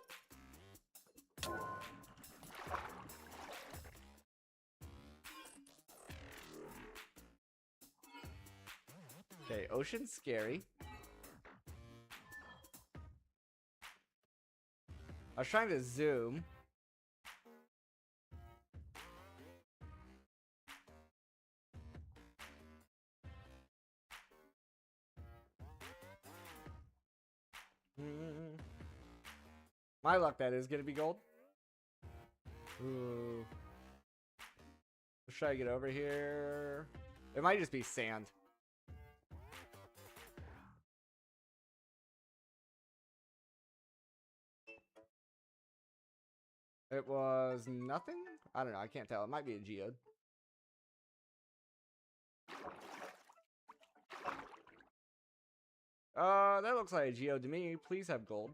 Okay, ocean's scary. I was trying to zoom. My luck, that is gonna be gold. Ooh. Let's try to get over here. It might just be sand. It was nothing? I don't know, I can't tell. It might be a geode. That looks like a geode to me. Please have gold.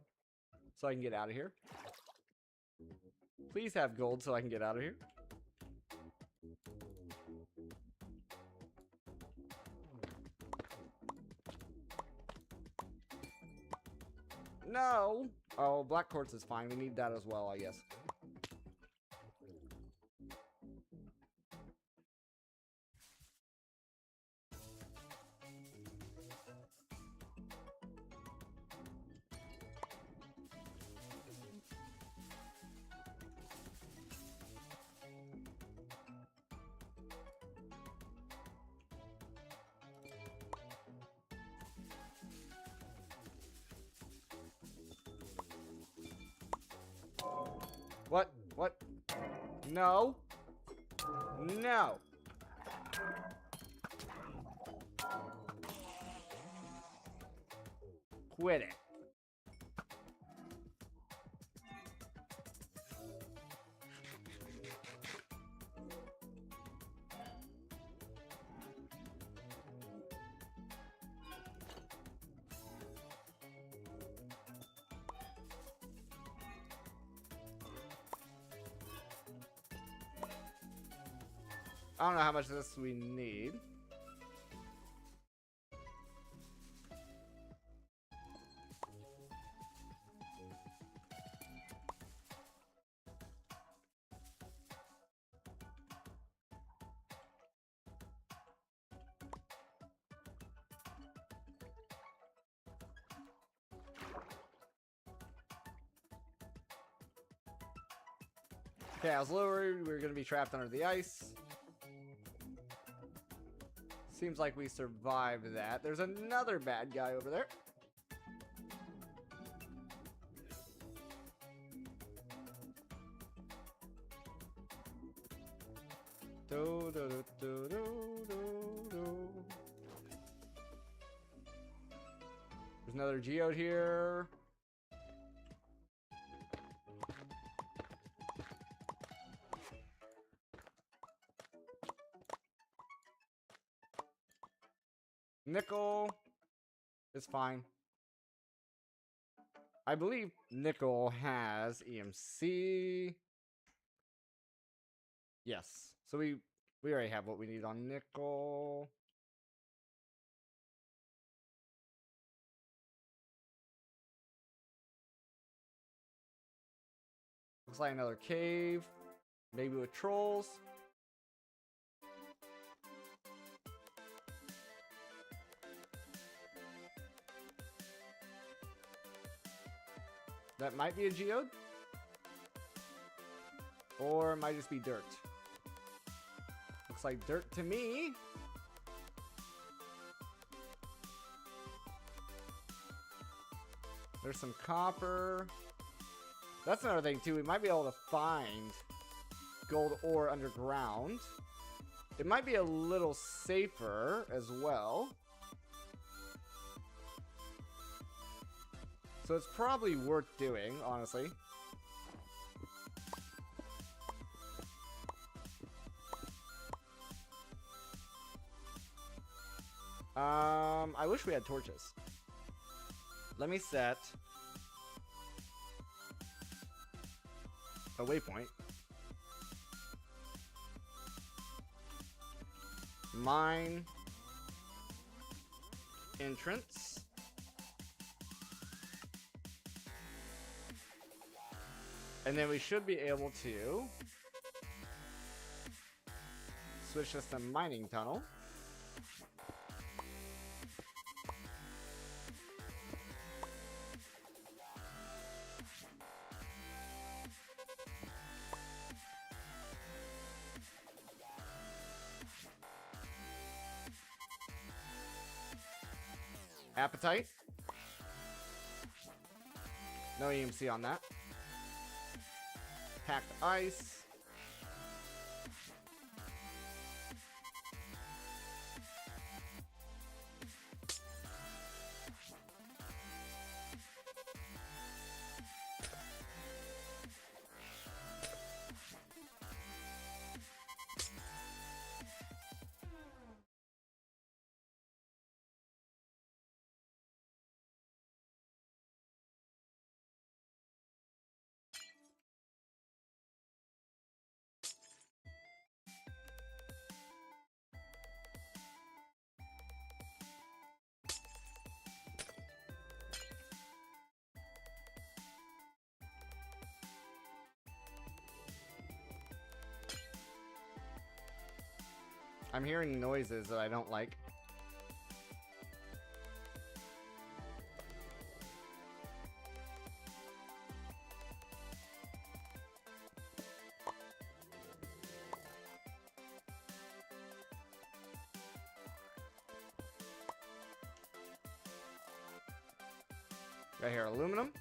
So I can get out of here. Please have gold so I can get out of here. No! Oh, black quartz is fine. We need that as well, I guess. What? What? No. No. Quit it. I don't know how much of this we need. Okay, I was worried we were going to be trapped under the ice. Seems like we survived that. There's another bad guy over there. There's another geode here. Nickel is fine. I believe nickel has EMC. Yes. So we already have what we need on nickel. Looks like another cave. Maybe with trolls. That might be a geode. Or it might just be dirt. Looks like dirt to me. There's some copper. That's another thing too. We might be able to find gold ore underground. It might be a little safer as well. So it's probably worth doing, honestly. I wish we had torches. Let me set a waypoint. Mine entrance. And then we should be able to switch this to mining tunnel. Appetite. No EMC on that. Packed ice. I'm hearing noises that I don't like. Right here, aluminum.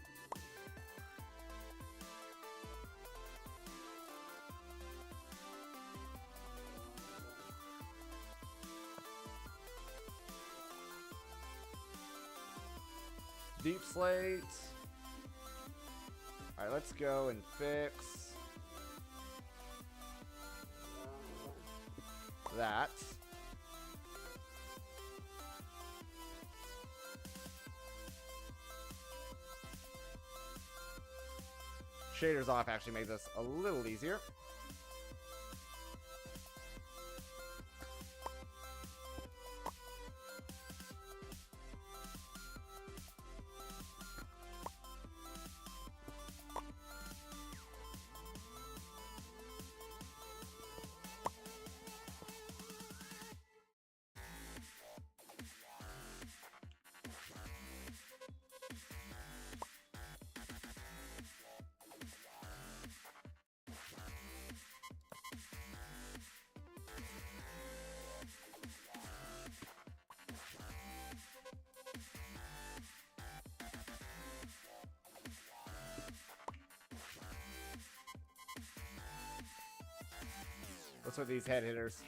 Deep slate. Alright, let's go and fix that. Shaders off actually makes this a little easier. What's with these head hitters?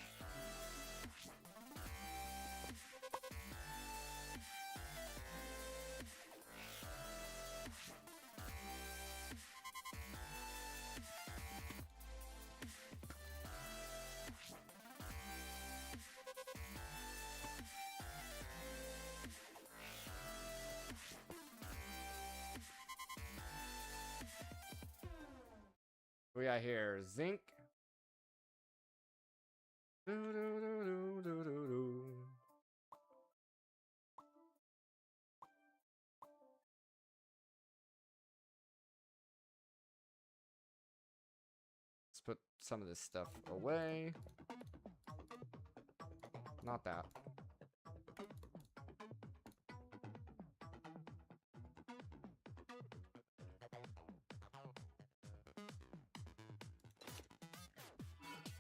What we got here? Zinc. Let's put some of this stuff away. Not that.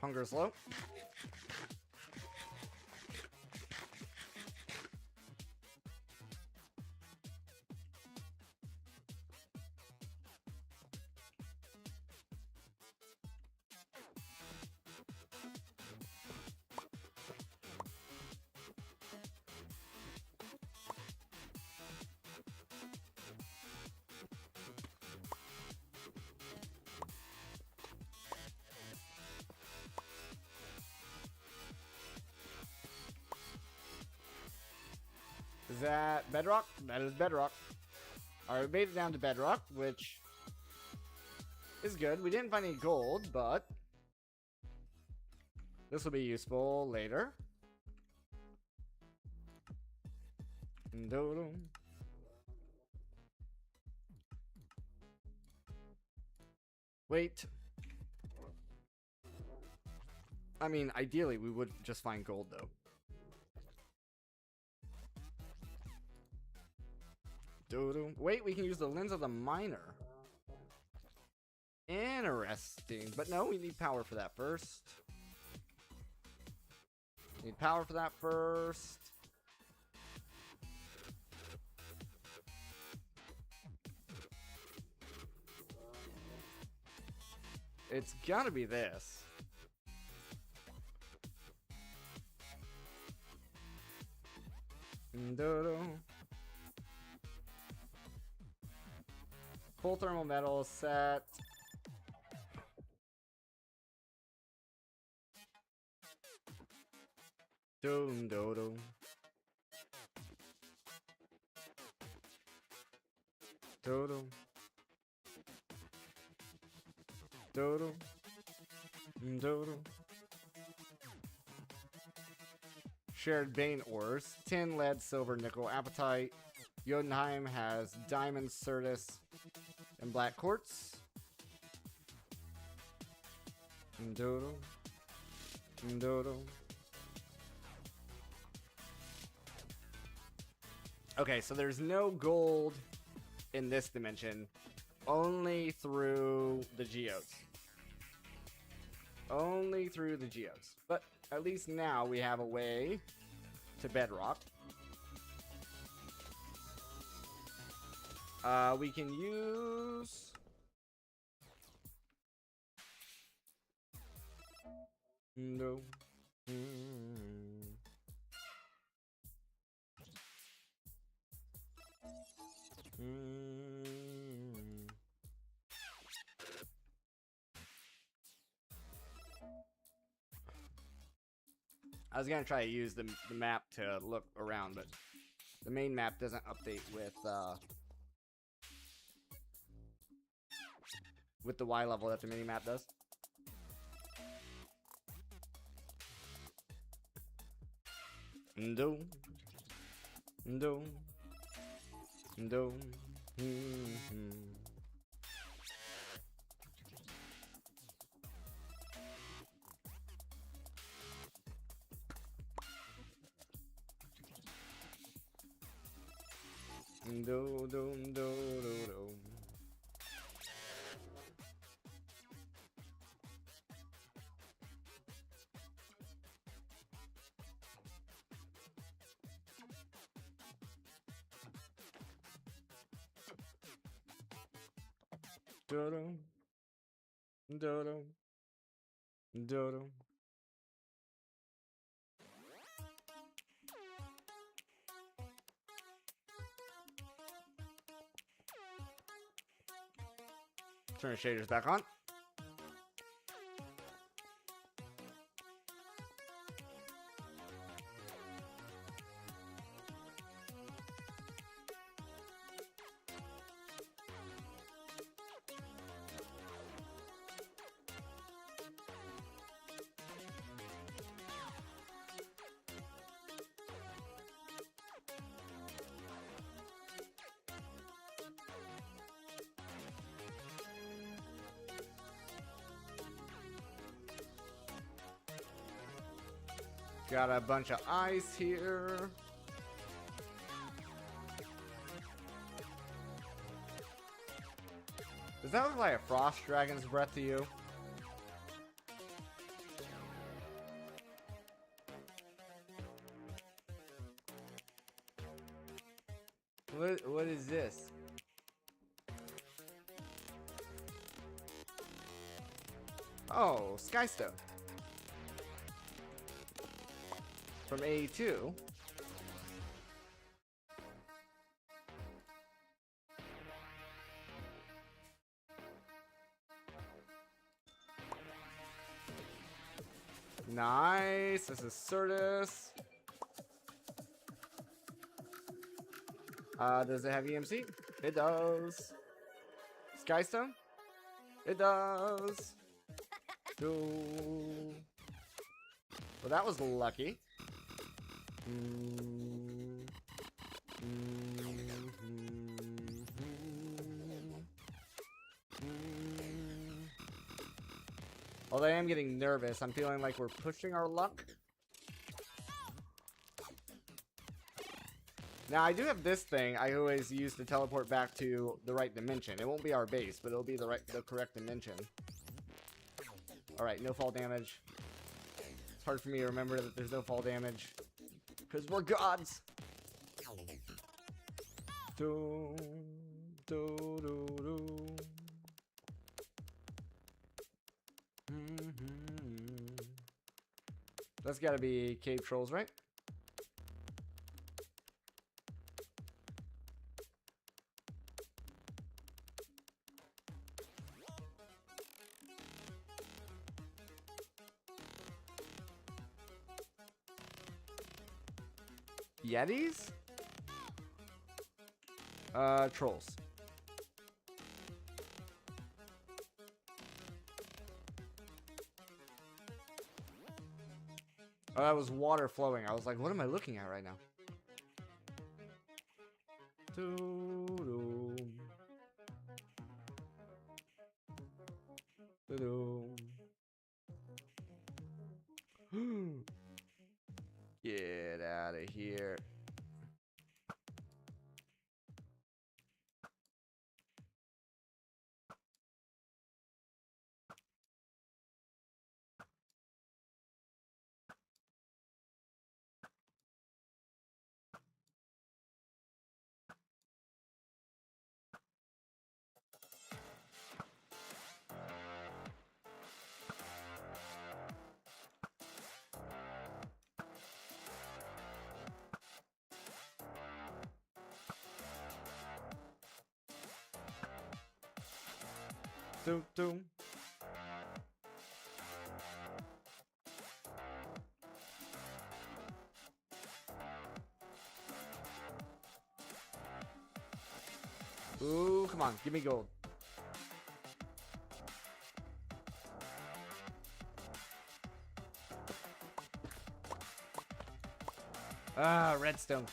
Hunger's low. Is that bedrock? That is bedrock. Alright, we made it down to bedrock, which is good. We didn't find any gold, but this will be useful later. Wait. I mean, ideally, we would just find gold, though. Wait, we can use the lens of the miner. Interesting. But no, we need power for that first. Need power for that first. It's gotta be this. Full thermal metal set. Doom dodo. Dodo. Dodo. Dodo. Shared vein ores. Tin, lead, silver, nickel, apatite. Jotenheim has diamond, certus, and black quartz. Dodo. Dodo. Okay, so there's no gold in this dimension, only through the geodes. Only through the geodes. But at least now we have a way to bedrock. We can use... No. I was gonna try to use the map to look around, but the main map doesn't update with the Y level that the mini map does. No. No. No. Do do do do do. Do do do do do. Turn the shaders back on. Got a bunch of ice here. Does that look like a frost dragon's breath to you? What is this? Oh, Skystone. From A2. Nice. This is Certus. Does it have EMC? It does. Skystone? It does. Cool. Well, that was lucky. Although I am getting nervous, I'm feeling like we're pushing our luck. Now, I do have this thing I always use to teleport back to the right dimension. It won't be our base, but it'll be the correct dimension. Alright, no fall damage. It's hard for me to remember that there's no fall damage. Because we're gods! Do, do, do, do. That's gotta be cave trolls, right? Yetis? Trolls. Oh, that was water flowing. I was like, what am I looking at right now? Doo-doo. Doo-doo. Get out of here. Doom, doom. Ooh, come on, give me gold. Ah, redstone.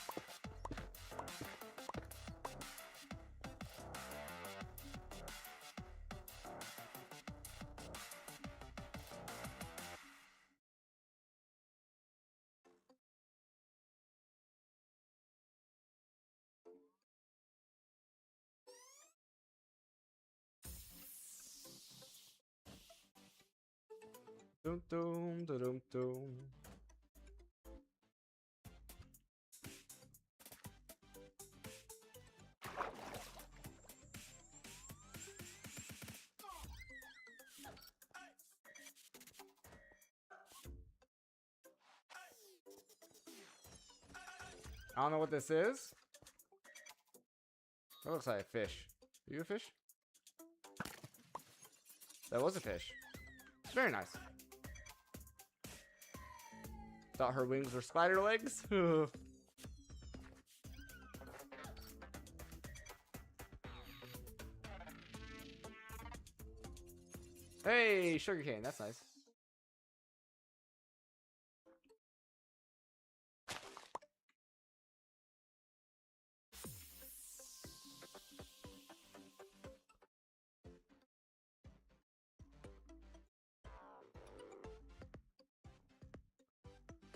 Doom, doom, doom, doom. I don't know what this is. That looks like a fish. Are you a fish? That was a fish. Very nice. Thought her wings were spider legs. Hey, sugarcane. That's nice.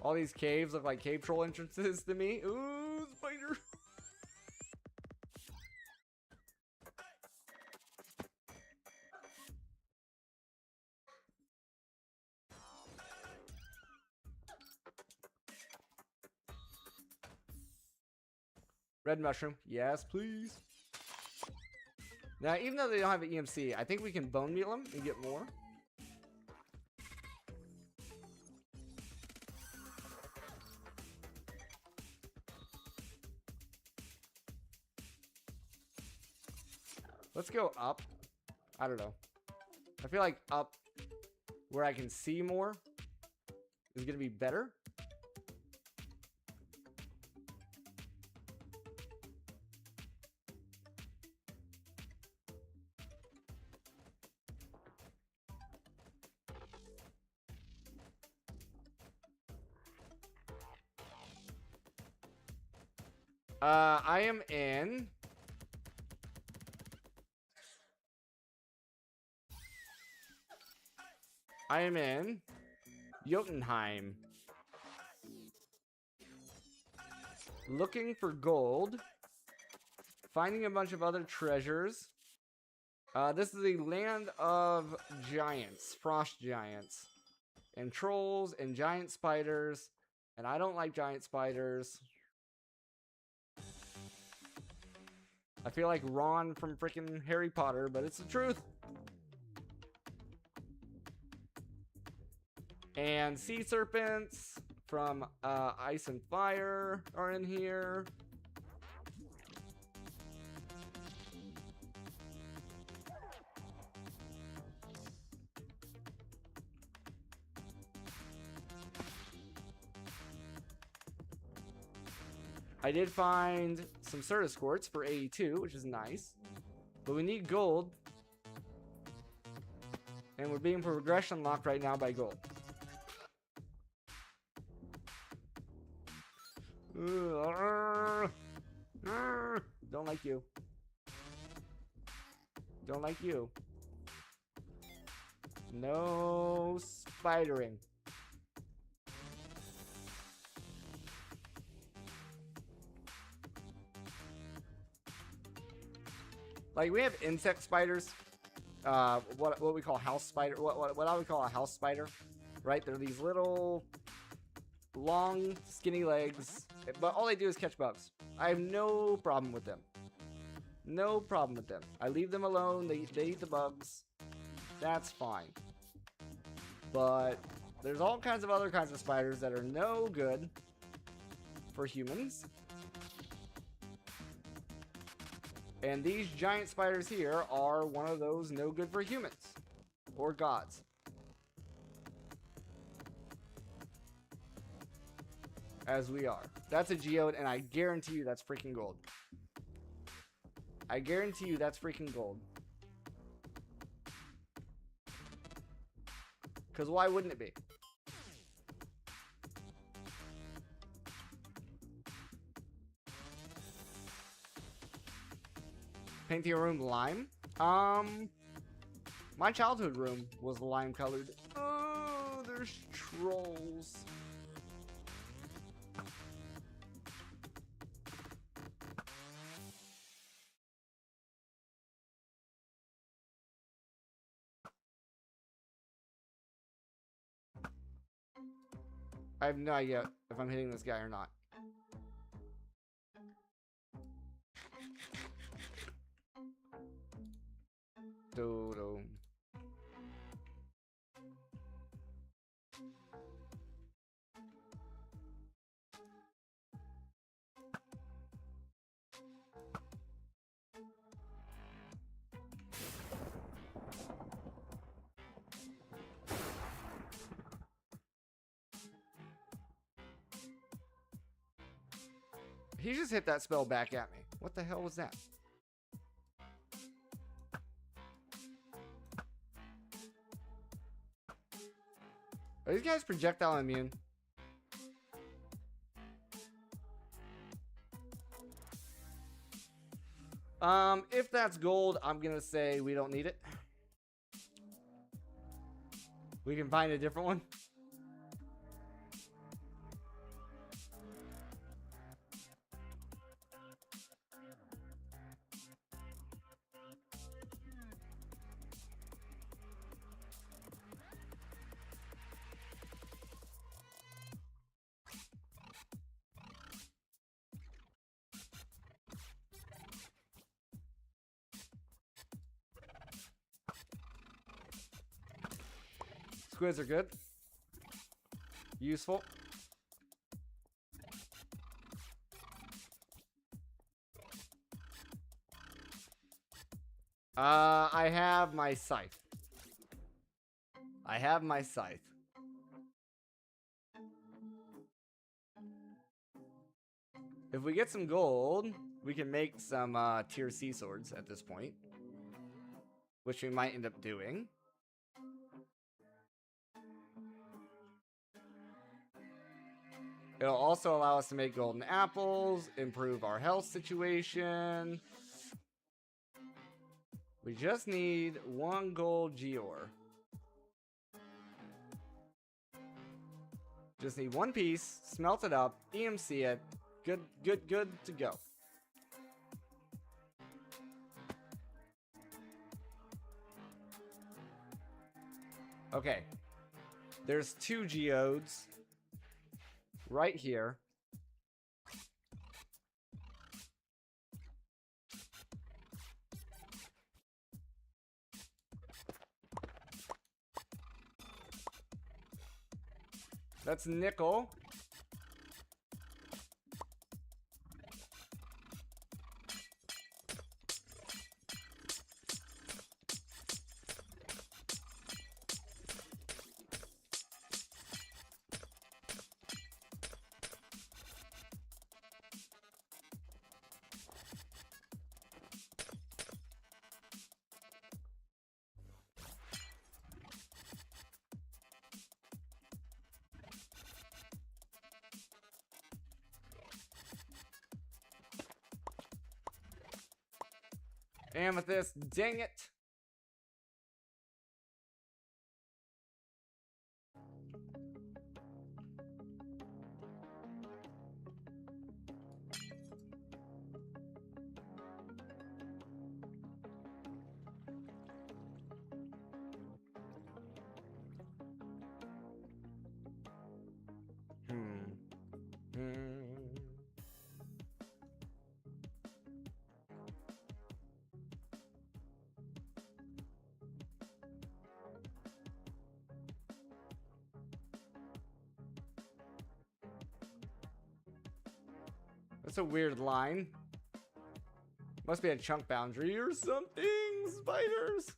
All these caves look like cave troll entrances to me. Ooh, spider. Red mushroom. Yes, please. Now, even though they don't have an EMC, I think we can bone meal them and get more. Let's go up. I don't know. I feel like up where I can see more is going to be better. I am in Jotenheim. Looking for gold. Finding a bunch of other treasures. This is the land of giants, frost giants, and trolls and giant spiders. And I don't like giant spiders. I feel like Ron from freaking Harry Potter, but it's the truth. And sea serpents from Ice and Fire are in here. I did find some Certus Quartz for 82, which is nice. But we need gold. And we're being progression locked right now by gold. Don't like you. Don't like you. No spidering. Like, we have insect spiders. What we call house spider. What I would call a house spider. Right? They're these little long, skinny legs. But all they do is catch bugs. I have no problem with them. No problem with them. I leave them alone. They eat the bugs. That's fine. But there's all kinds of other kinds of spiders that are no good for humans. And these giant spiders here are one of those no good for humans. Or gods. As we are. That's a geode, and I guarantee you that's freaking gold. I guarantee you that's freaking gold. Because why wouldn't it be? Painting a room lime? My childhood room was lime colored. Oh, there's trolls. I have no idea if I'm hitting this guy or not. Dodo. He just hit that spell back at me. What the hell was that? Are these guys projectile immune? If that's gold, I'm gonna say we don't need it. We can find a different one. Squids are good. Useful. I have my scythe. I have my scythe. If we get some gold, we can make some tier C swords at this point, which we might end up doing. It'll also allow us to make golden apples, improve our health situation. We just need 1 gold geor. Just need 1 piece, smelt it up, EMC it. Good to go. Okay. There's 2 geodes right here. That's nickel. Amethyst, dang it. That's a weird line. Must be a chunk boundary or something. Spiders.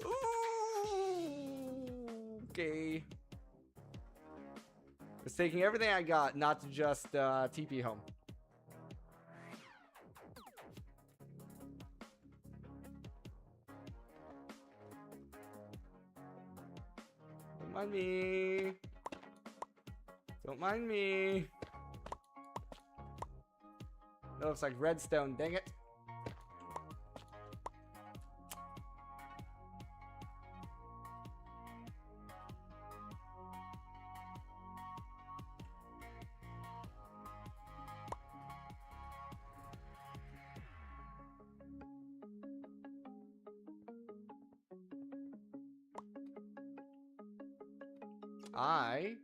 Ooh, okay. It's taking everything I got, not to just TP home. Don't mind me. Don't mind me. That looks like redstone, dang it. I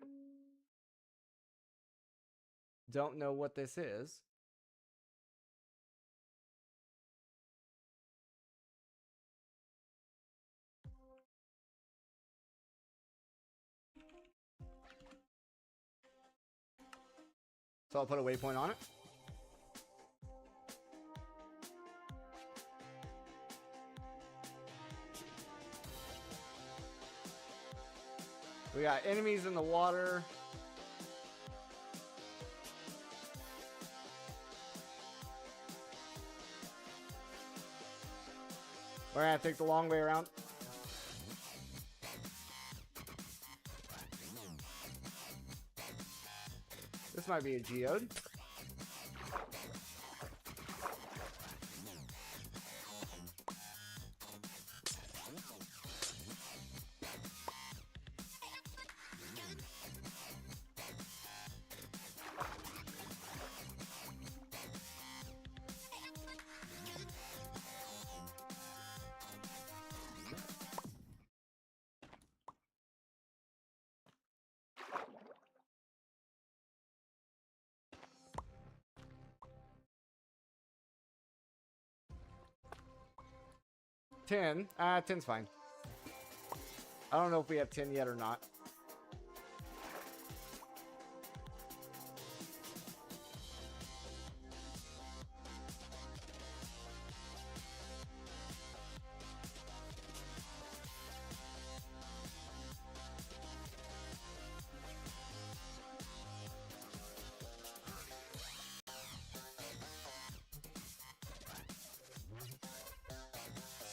don't know what this is. So I'll put a waypoint on it. We got enemies in the water. We're gonna take the long way around. This might be a geode. 10. 10's fine. I don't know if we have 10 yet or not.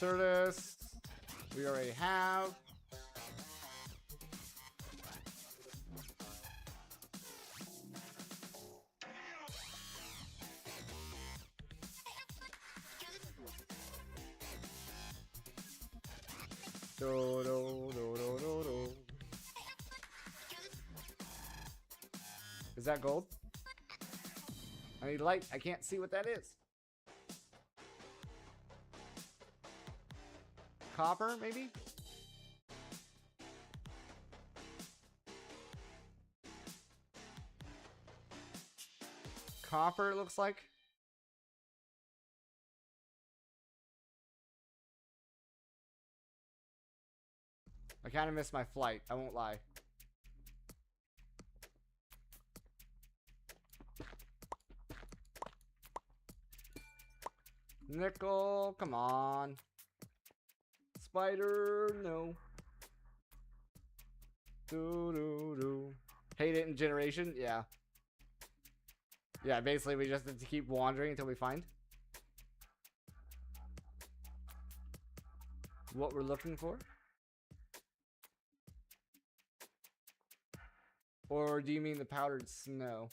Certus, we already have. Do, do, do, do, do, do. Is that gold? I need light. I can't see what that is. Copper, maybe? Copper, it looks like. I kind of missed my flight. I won't lie. Nickel, come on. Spider, no. Do. Hate it in generation? Yeah. Yeah, basically we just have to keep wandering until we find what we're looking for. Or do you mean the powdered snow?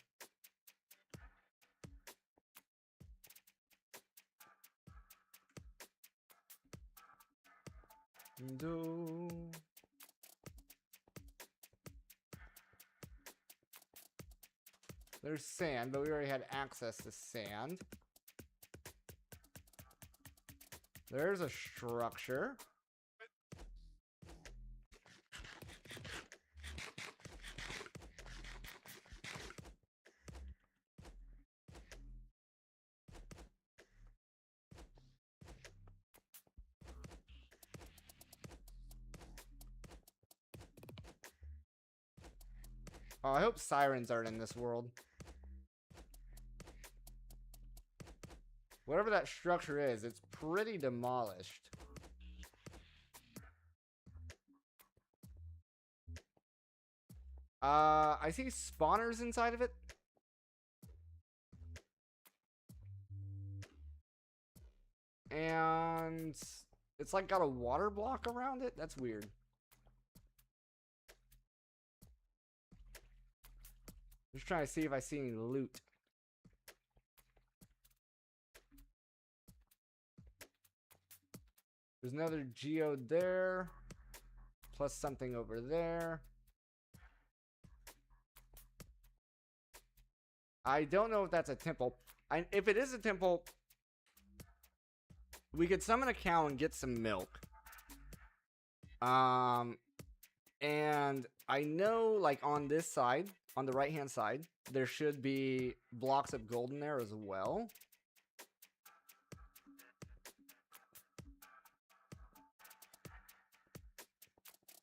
Do. There's sand, but we already had access to sand. There's a structure. Oh, I hope sirens aren't in this world. Whatever that structure is, it's pretty demolished. I see spawners inside of it. And it's like got a water block around it. That's weird. Just trying to see if I see any loot. There's another geode there. Plus something over there. I don't know if that's a temple. If it is a temple, we could summon a cow and get some milk. And I know, like, on this side, on the right-hand side, there should be blocks of gold in there as well.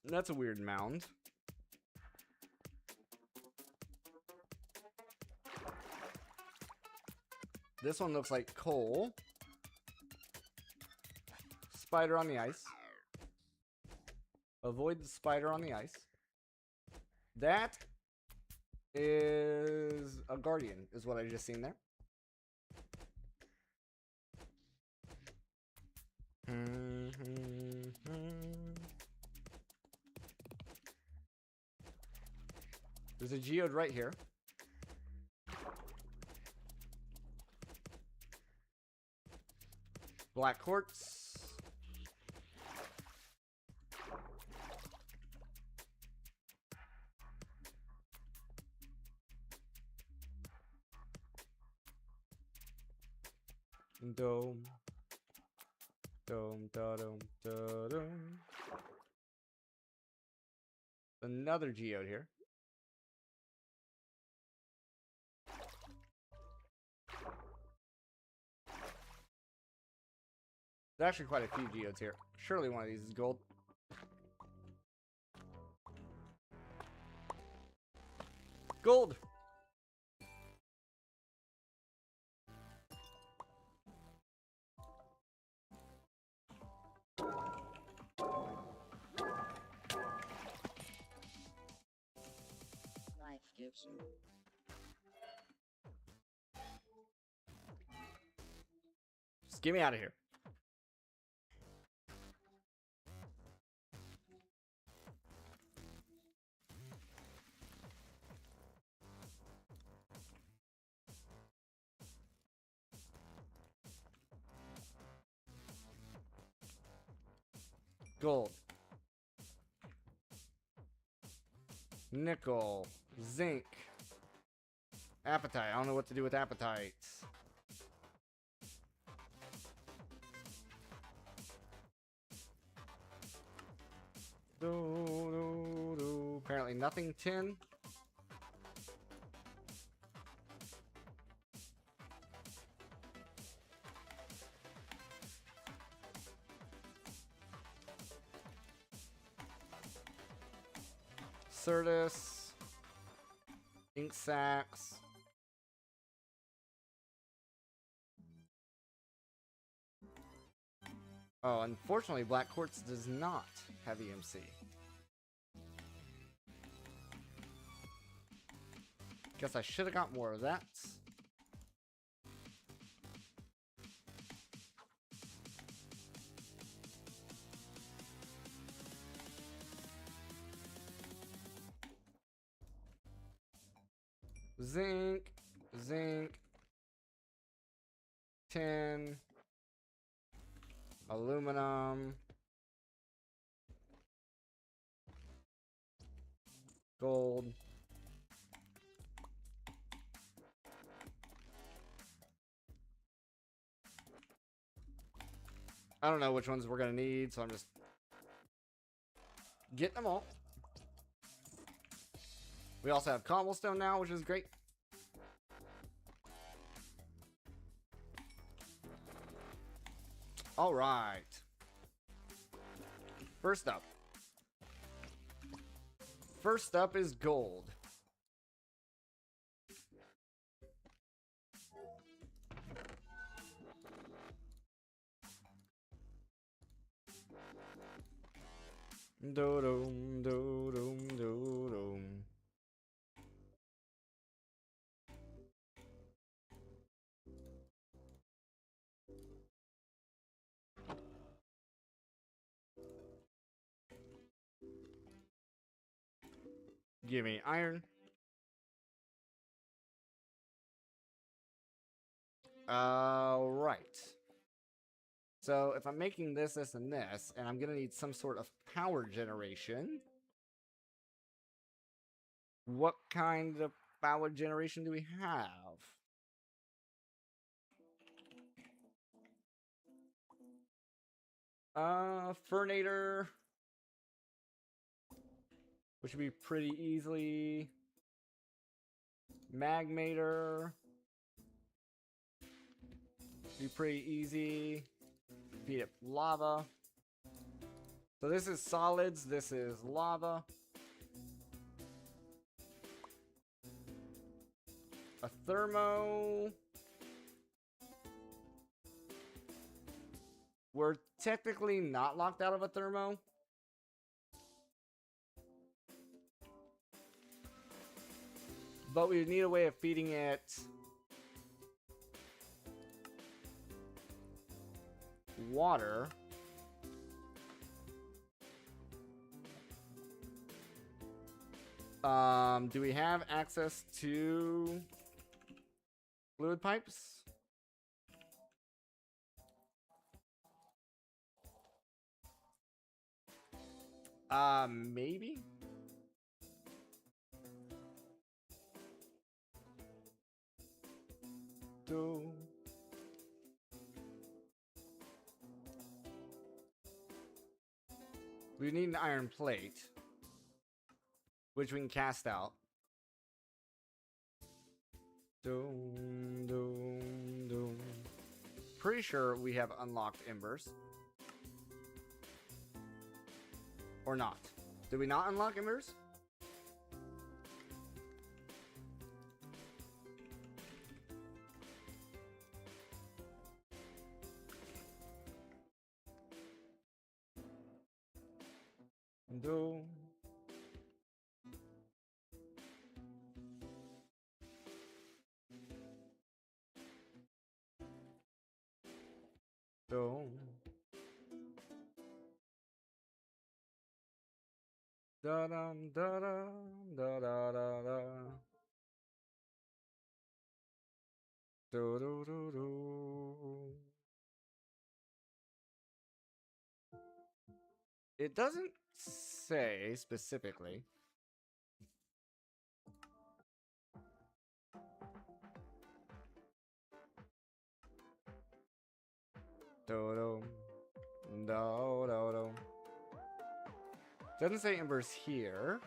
And that's a weird mound. This one looks like coal. Spider on the ice. Avoid the spider on the ice. That is a guardian, is what I just seen there. There's a geode right here. Black quartz. Dome. Dome, da, dome, da, dome. Another geode here. There's actually quite a few geodes here. Surely one of these is gold. Gold! Life gives you. Just get me out of here. Gold. Nickel. Zinc. Appetite. I don't know what to do with appetite. Apparently nothing. Tin. Certus. Ink sacs. Oh, unfortunately, black quartz does not have EMC. Guess I should have got more of that. Zinc, zinc, tin, aluminum, gold. I don't know which ones we're gonna need, so I'm just getting them all. We also have cobblestone now, which is great. All right. First up. First up is gold. Do-dum, do-dum, do-dum. Give me iron. Right. So if I'm making this, this, and this, and I'm gonna need some sort of power generation. What kind of power generation do we have? Fernator. Which would be pretty easily. Magmator. Be pretty easy. Feed it lava. So this is solids, this is lava. A thermo. We're technically not locked out of a thermo. But we need a way of feeding it water. Do we have access to fluid pipes? Maybe? We need an iron plate, which we can cast out. Pretty sure we have unlocked embers. Or not? Did we not unlock embers? Do. Do. Da dum da dum da da da da. Do do do do. It doesn't say specifically. Do do do do do. Doesn't say embers here.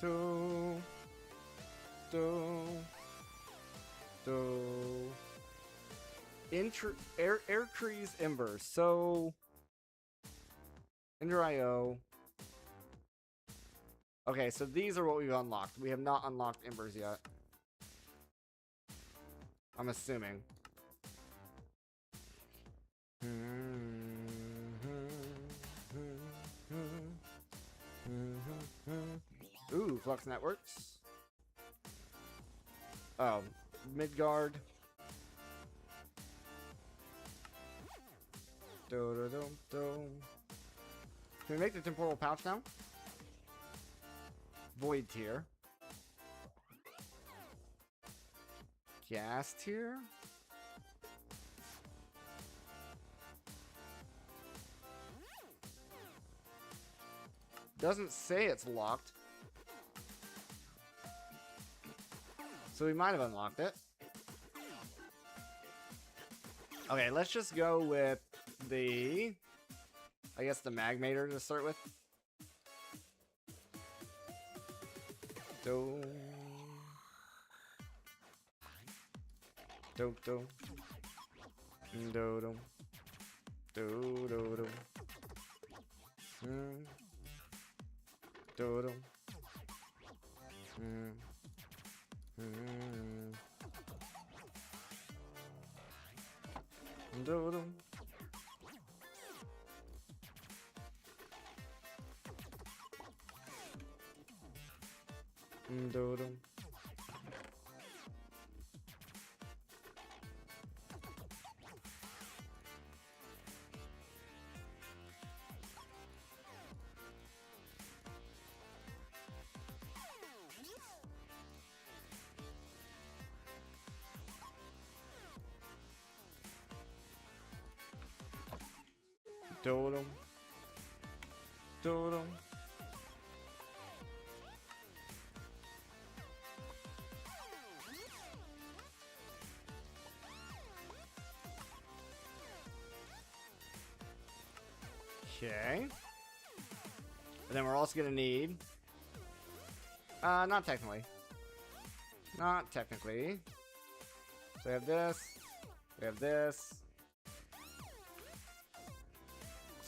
Do do do. Air Crease embers. So Ender IO. Okay, so these are what we've unlocked. We have not unlocked embers yet. I'm assuming. Ooh, Flux Networks. Oh, Midgard. Can we make the temporal pouch now? Void tier. Gas tier. Doesn't say it's locked. So we might have unlocked it. Okay, let's just go with the... I guess the Magmator to start with. Do. Do do. Do do. Do do do. Do do. Do do. Do do. Do-dum. Do-dum. Okay. And then we're also gonna need... not technically. Not technically. So we have this. We have this.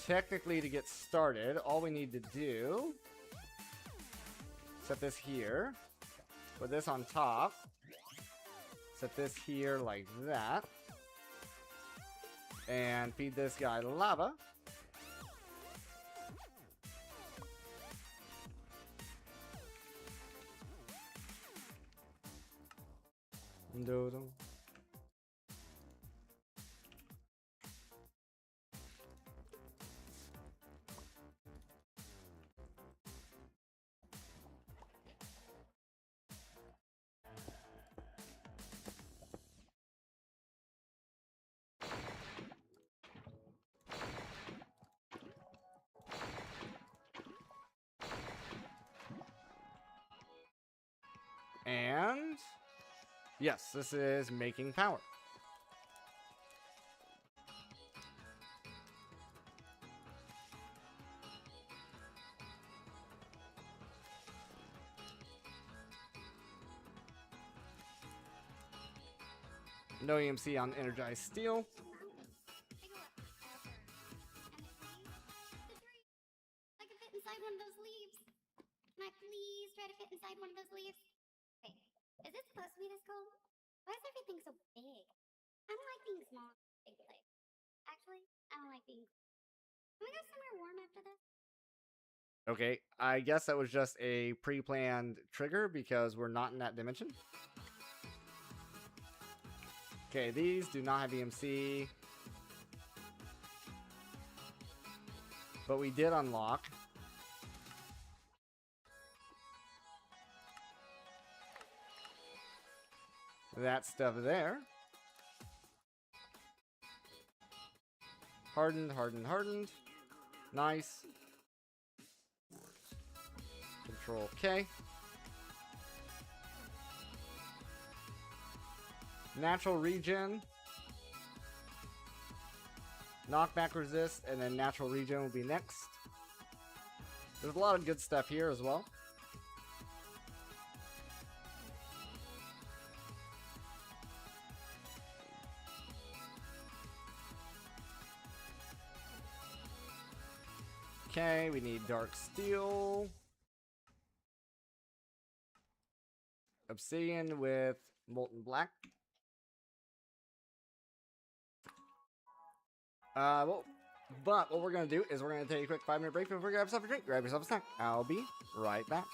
Technically, to get started, all we need to do... Set this here. Put this on top. Set this here like that. And feed this guy lava. Doodle. And yes, this is making power. No EMC on energized steel. Take a look. And the tree. I can fit inside one of those leaves. Can I please try to fit inside one of those leaves? Wait, is it supposed to be this cold? Why is everything so big? I don't like being small, big place. Actually, I don't like being. Can we go somewhere warm after this? Okay, I guess that was just a pre-planned trigger because we're not in that dimension. Okay, these do not have EMC. But we did unlock that stuff there. Hardened, hardened, hardened. Nice. Control K. Natural regen. Knockback resist, and then natural regen will be next. There's a lot of good stuff here as well. Okay, we need dark steel. Obsidian with molten black. But what we're going to do is we're going to take a quick 5-minute break before we grab yourself a drink. Grab yourself a snack. I'll be right back.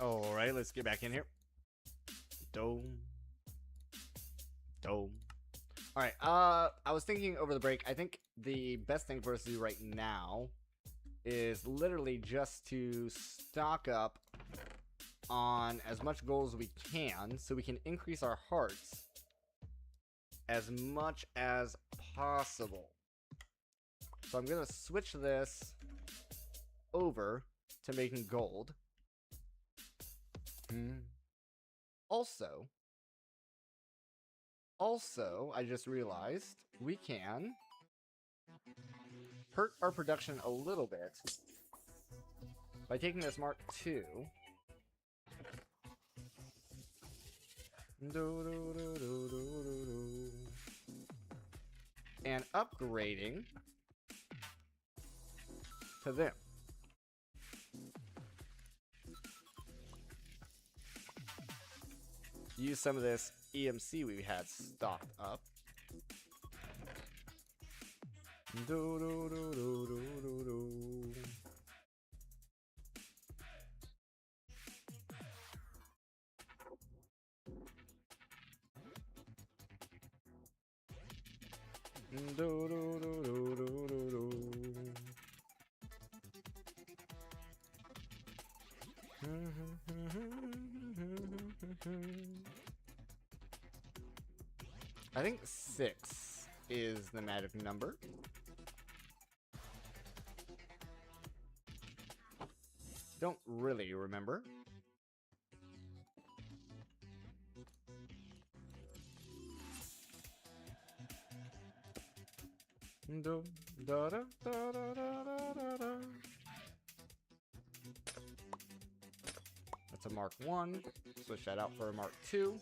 Alright, let's get back in here. Dome. Dome. Alright, I was thinking over the break, I think the best thing for us to do right now is literally just to stock up on as much gold as we can so we can increase our hearts as much as possible. So I'm gonna switch this over to making gold. Also, I just realized we can hurt our production a little bit by taking this Mark II and upgrading to them. Use some of this EMC we had stocked up. I think 6 is the magic number. Don't really remember. That's a Mark 1. Switch that out for a Mark 2.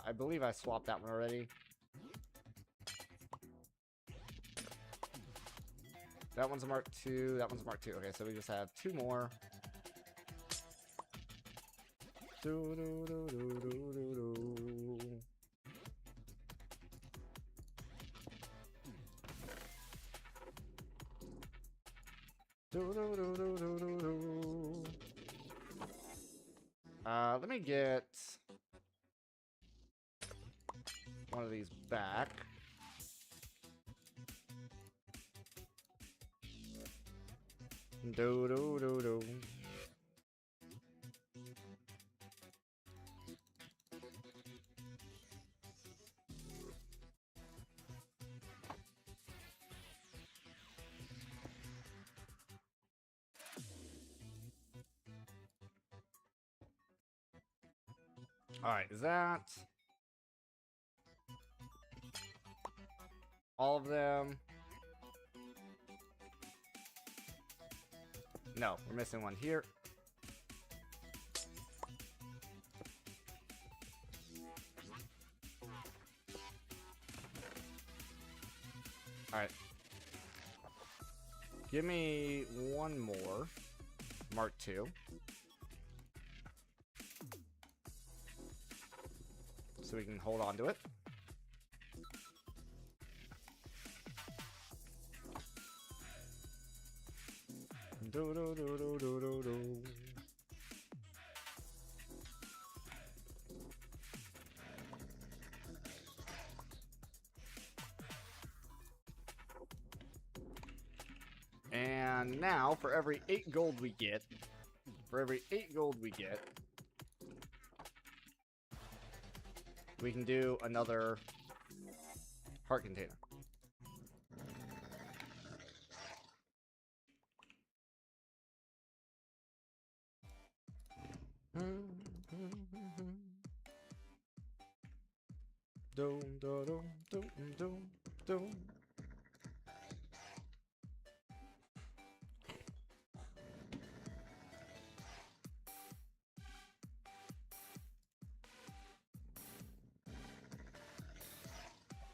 I believe I swapped that one already. That one's a Mark II, that one's a Mark II. Okay, so we just have 2 more. Let me get one of these back. Alright, is that all of them? No, we're missing one here. Alright. Give me one more Mark II. So we can hold on to it. And now, for every 8 gold we get, we can do another heart container.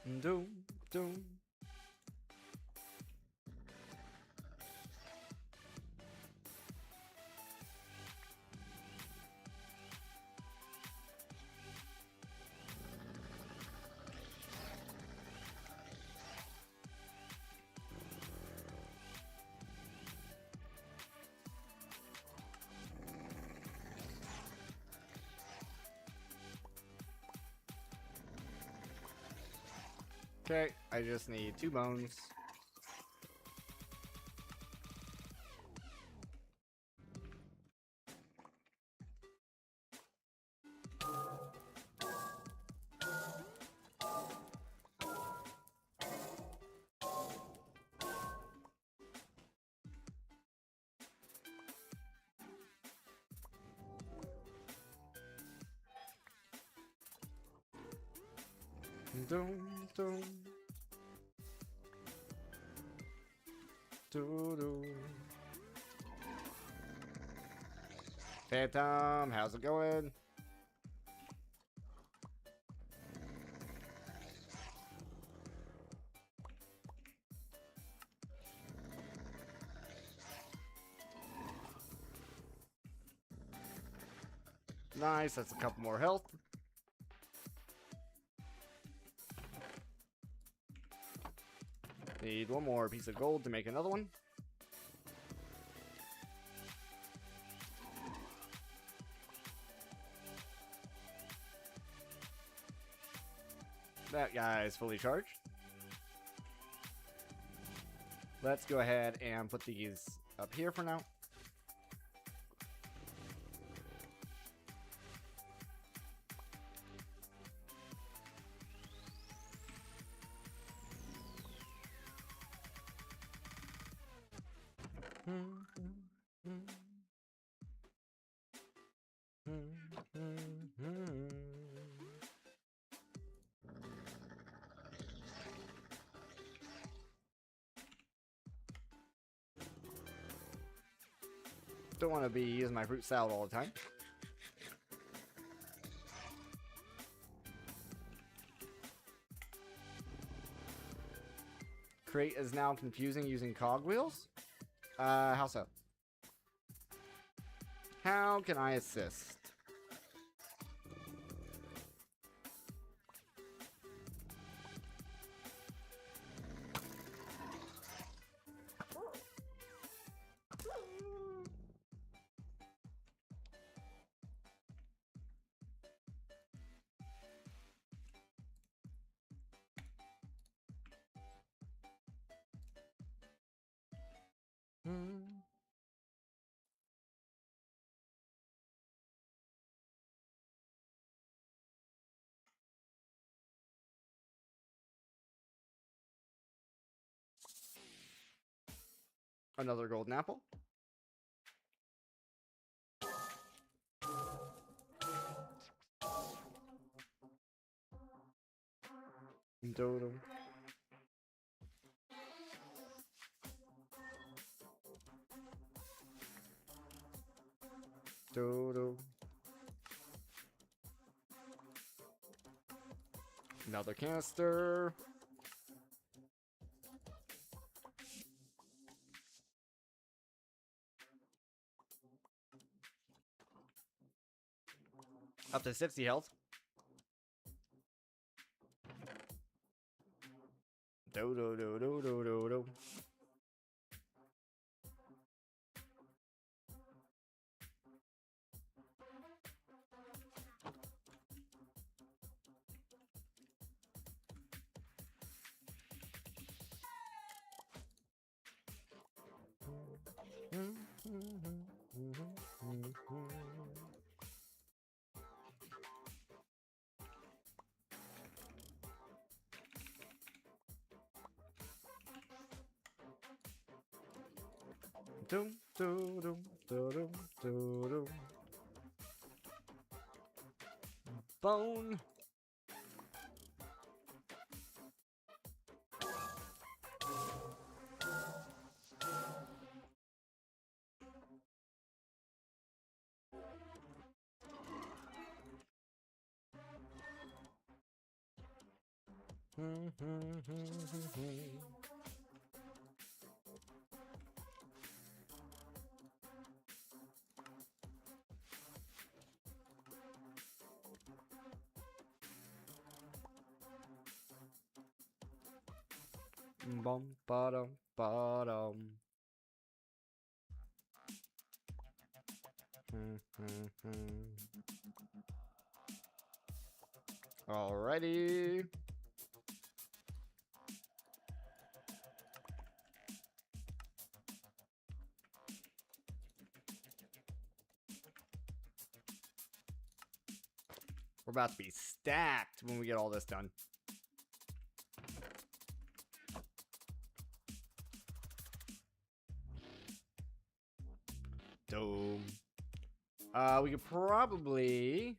Doom, doom. Okay, I just need 2 bones. Doom, doom. Doo-doo. Phantom, how's it going? Nice, that's a couple more health. Need 1 more piece of gold to make another one. That guy's fully charged. Let's go ahead and put these up here for now. Don't want to be using my fruit salad all the time. Crate is now confusing using cogwheels? How so? How can I assist? Another golden apple. Dodo. Dodo. Another canister. Up to 60 health. Do do do do do do do. Do do do do do do do. Bone. Bum bottom bottom. Alrighty. We're about to be stacked when we get all this done. Dome. We could probably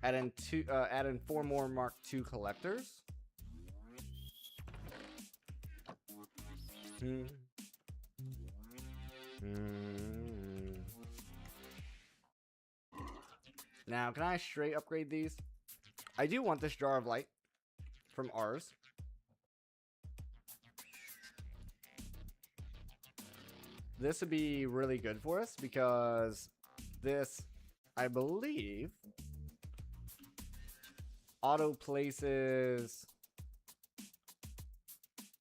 add in 4 more Mark II collectors. Now, can I straight upgrade these? I do want this jar of light from ours. This would be really good for us because this, I believe, auto places.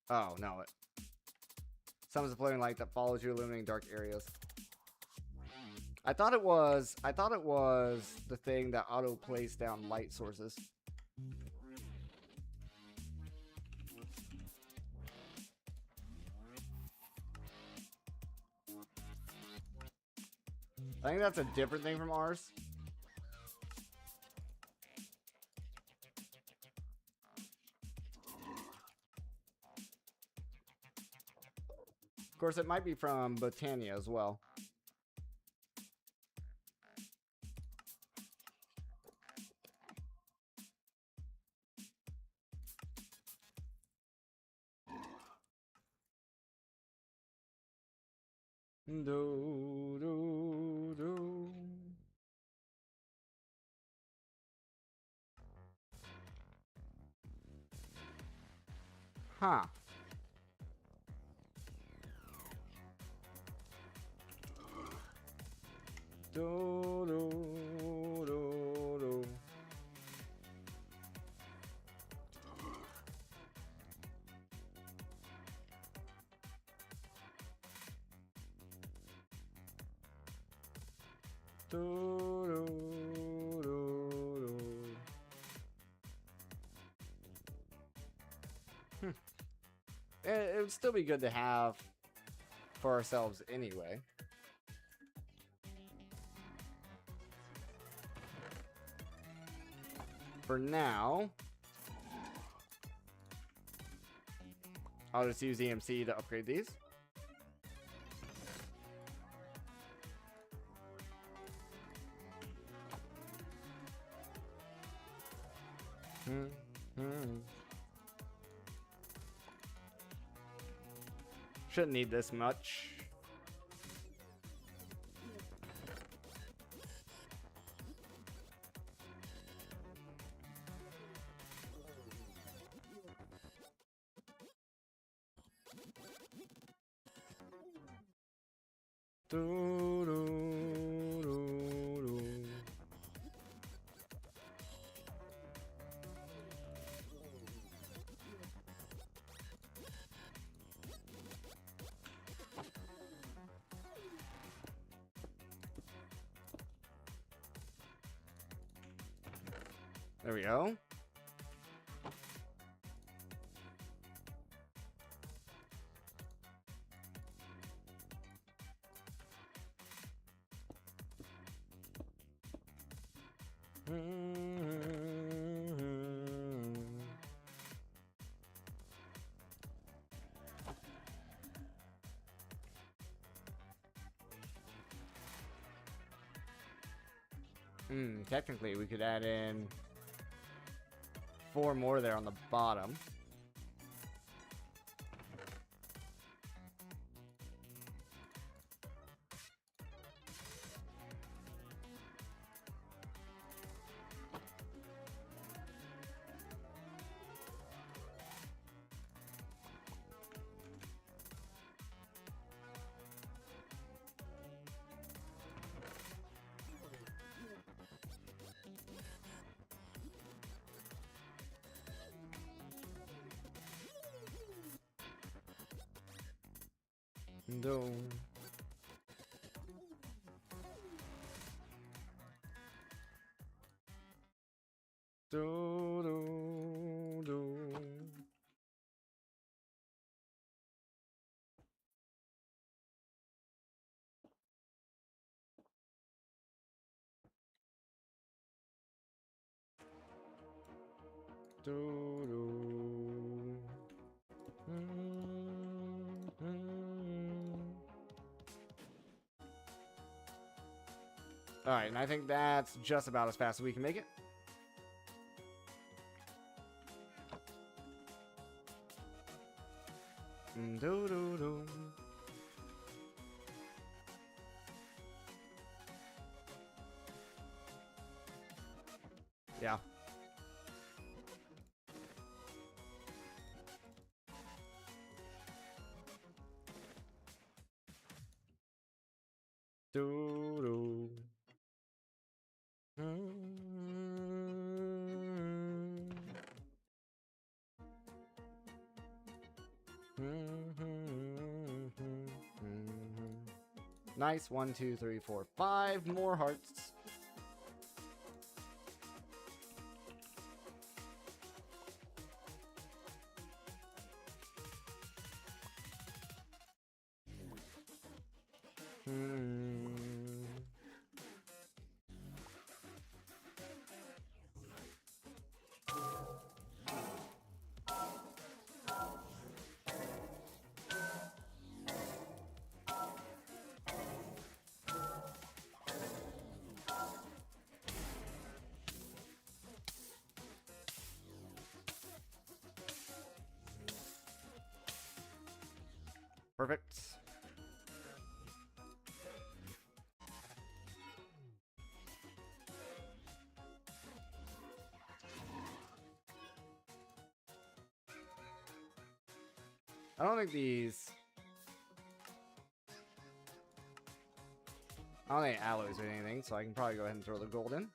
Oh no! It summons a floating light that follows you, illuminating dark areas. I thought it was the thing that auto plays down light sources. I think that's a different thing from ours. Of course, it might be from Botania as well. Do, do, do. Huh. Do, do, do, do. Do, do, do, do. It would still be good to have for ourselves anyway. For now, I'll just use EMC to upgrade these. Shouldn't need this much. Do, do, do, do. There we go. Technically, we could add in 4 more there on the bottom. Doom. Do do do. Do do. All right, and I think that's just about as fast as we can make it. Do do do. Yeah. Do do. Nice. 1, 2, 3, 4, 5 more hearts. Perfect. I don't think these... I don't think alloys or anything, so I can probably go ahead and throw the gold in.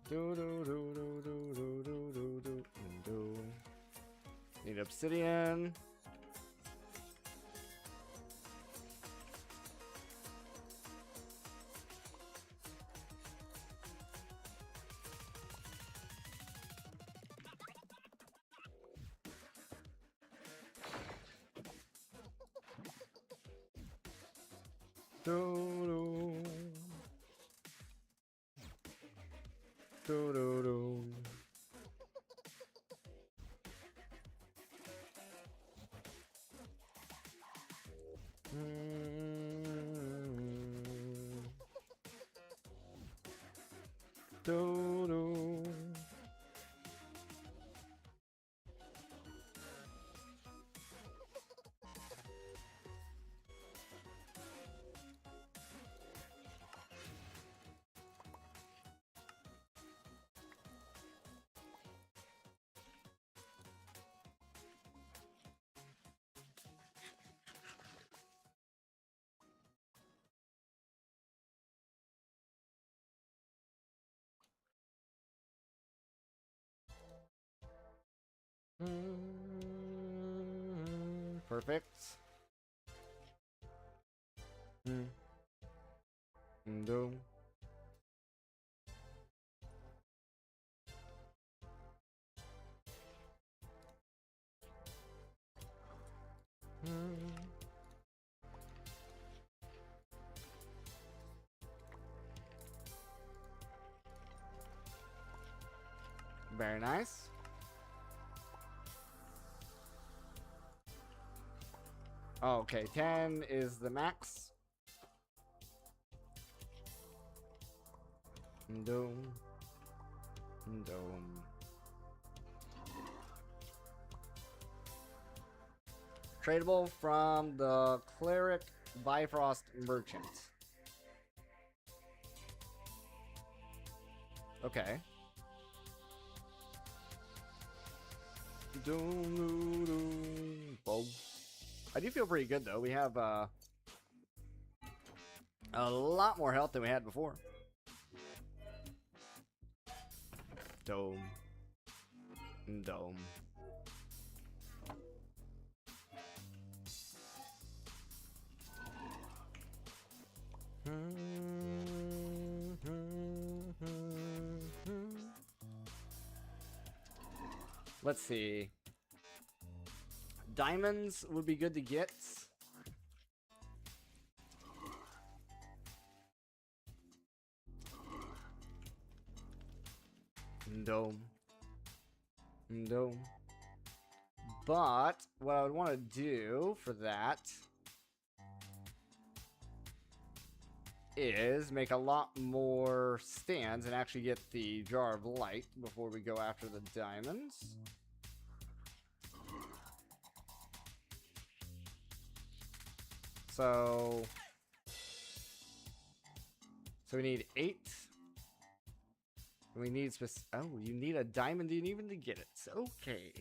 Do do do do do do do do do do. Need obsidian. Do do do do do. Do do. Perfect. Do. Very nice. Okay, 10 is the max. Doom. Doom. Tradable from the Cleric Bifrost Merchant. Okay. Boom. I do feel pretty good though. We have a lot more health than we had before. Dome. Dome. Let's see. Diamonds would be good to get. Dome. Dome. But what I would want to do for that is make a lot more stands and actually get the jar of light before we go after the diamonds. So we need 8. We need oh, you need a diamond even to get it. Okay.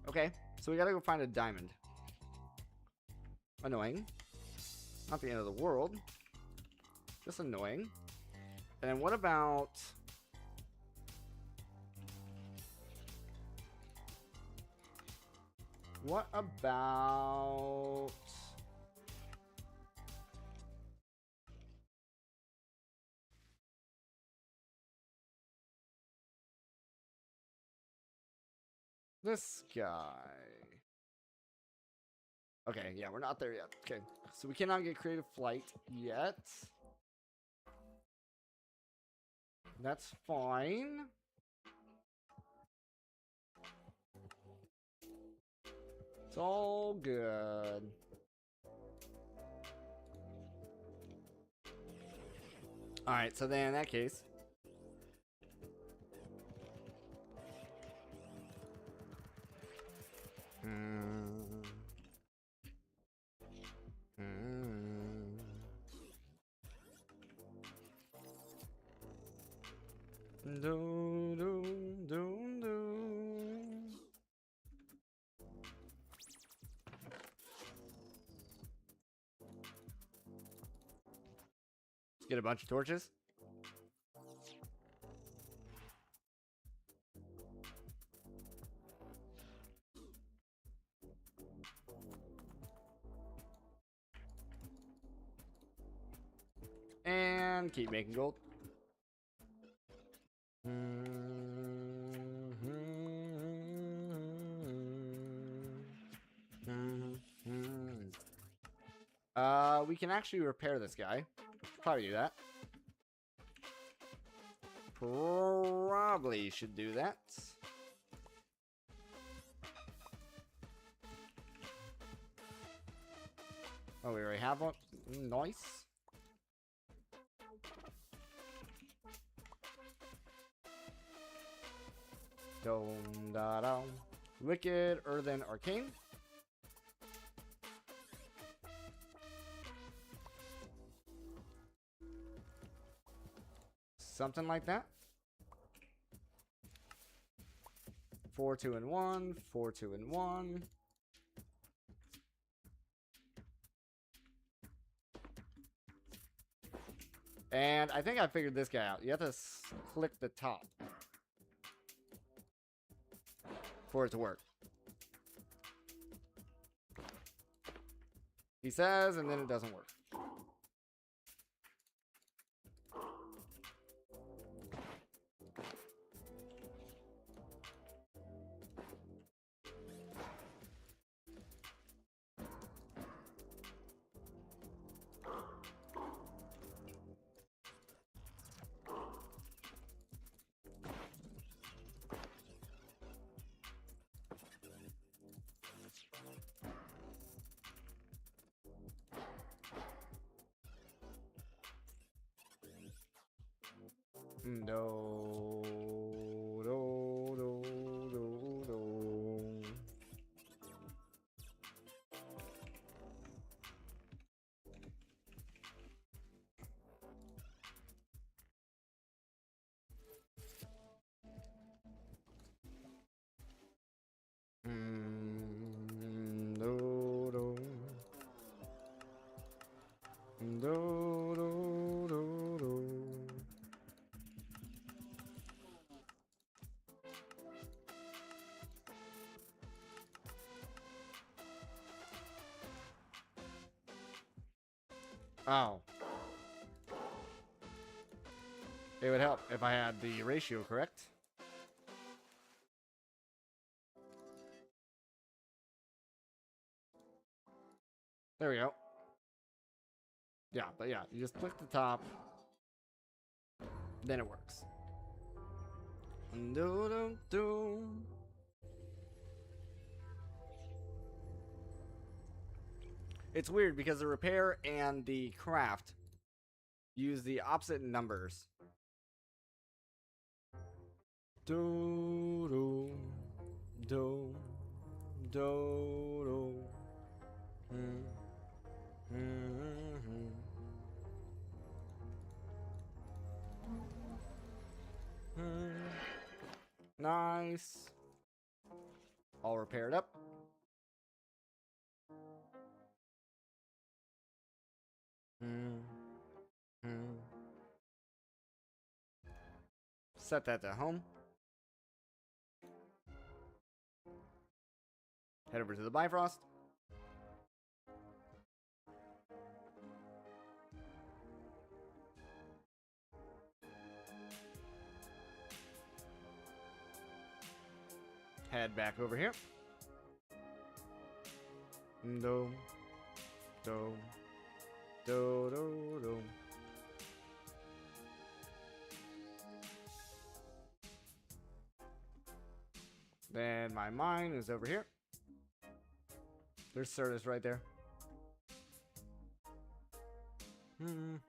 Okay, so we gotta go find a diamond. Annoying. Not the end of the world. Just annoying. And then what about... What about... this guy? Okay, yeah, we're not there yet. Okay, so we cannot get creative flight yet. That's fine. It's all good. Alright, so then in that case... Do, do, do, do. Let's get a bunch of torches. And keep making gold. We can actually repair this guy. Probably do that. Probably should do that. Oh, we already have one. Nice. Dom da dom. Wicked, Earthen, Arcane. Something like that. 4, 2, and 1. 4, 2, and 1. And I think I figured this guy out. You have to click the top for it to work. He says, and then it doesn't work. No, no, no, no, no. Oh. It would help if I had the ratio correct. There we go. Yeah, but yeah, you just click the top. Then it works. Do-do-do. It's weird because the repair and the craft use the opposite numbers. Do do do do do. Nice. All repaired up. Set that to home. Head over to the Bifrost. Head back over here. Do, do, do, do, do. Then my mine is over here. There's Certus right there. Do,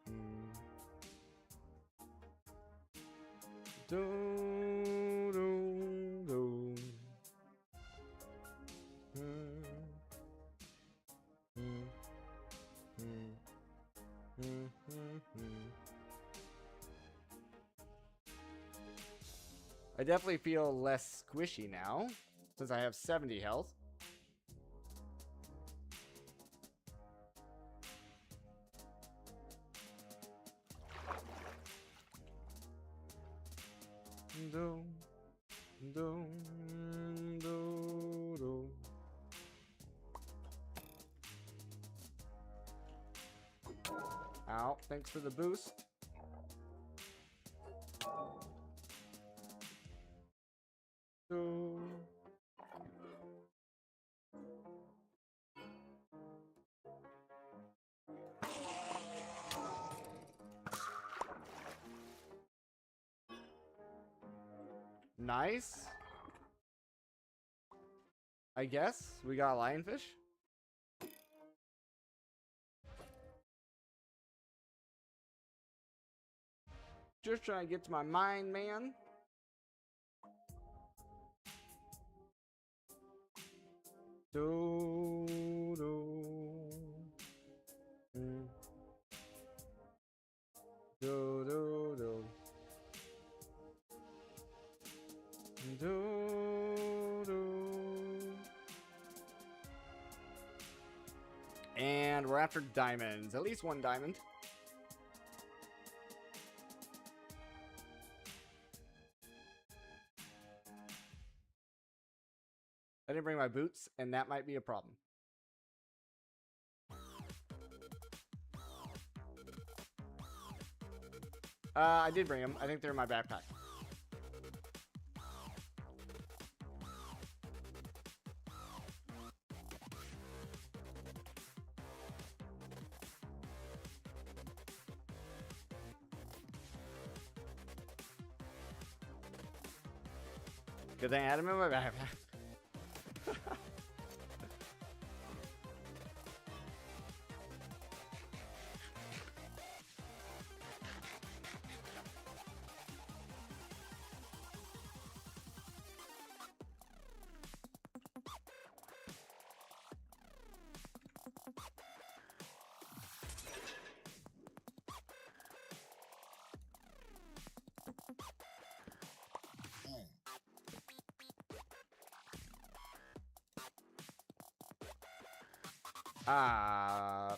do, do. I definitely feel less squishy now, since I have 70 health. Do, do, do, do. Ow, thanks for the boost. Do. Nice. I guess we got a lionfish. Just trying to get to my mine, man. Do, do. Do, do, do. Do, do. And we're after diamonds. At least one diamond. I didn't bring my boots, and that might be a problem. I did bring them. I think they're in my backpack. Good thing I had them in my backpack.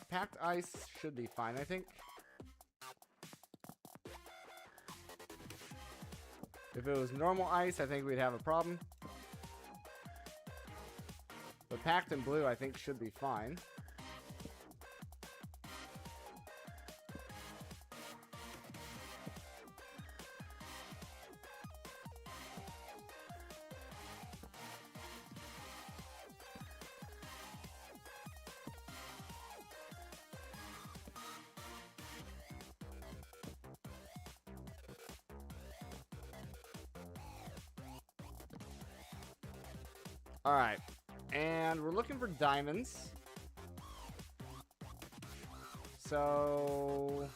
Packed ice should be fine, I think. If it was normal ice, I think we'd have a problem. But packed in blue, I think should be fine. Alright. And we're looking for diamonds. So...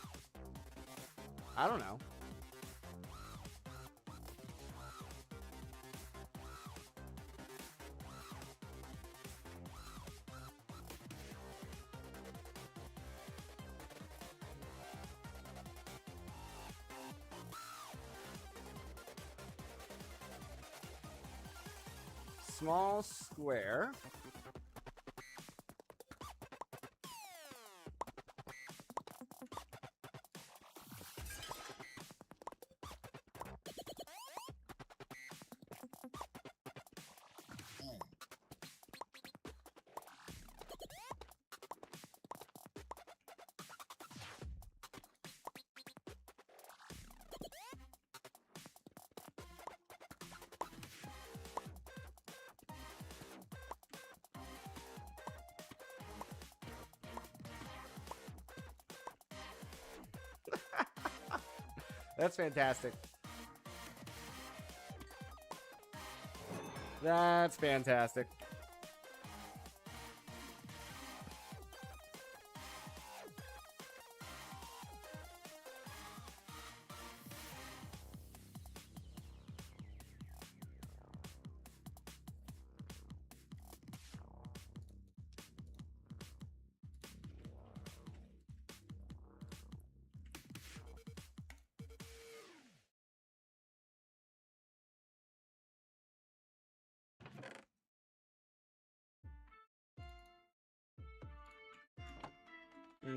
I don't know. Small square. That's fantastic. That's fantastic.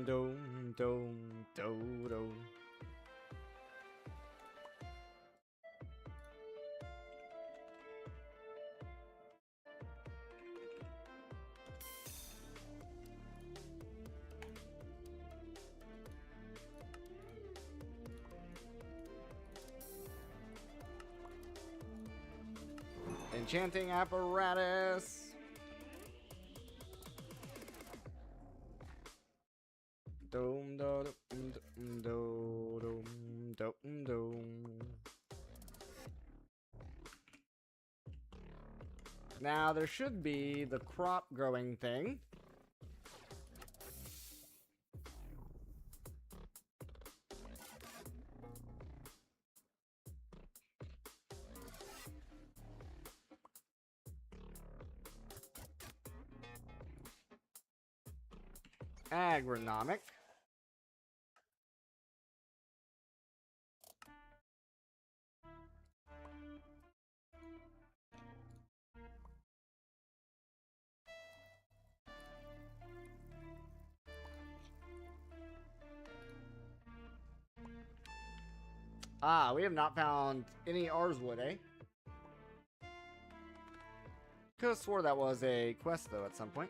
Do, do, do, do. Enchanting apparatus. Dum do dum do dum dum dum. Now there should be the crop growing thing. Agronomic. Ah, we have not found any Arswood, eh? Could have swore that was a quest, though, at some point.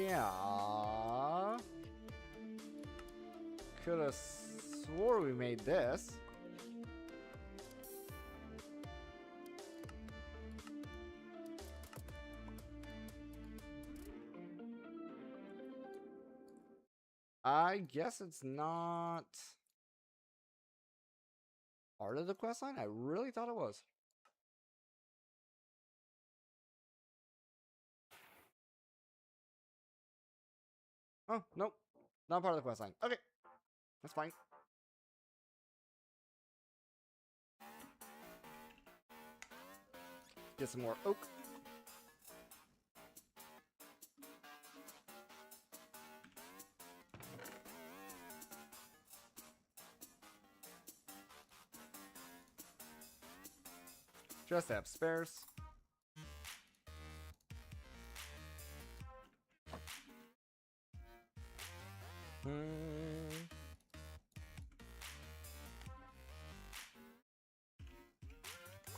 Yeah. Could have swore we made this. I guess it's not part of the quest line. I really thought it was. Oh, nope. Not part of the quest line. Okay. That's fine. Get some more oak. Just have spares.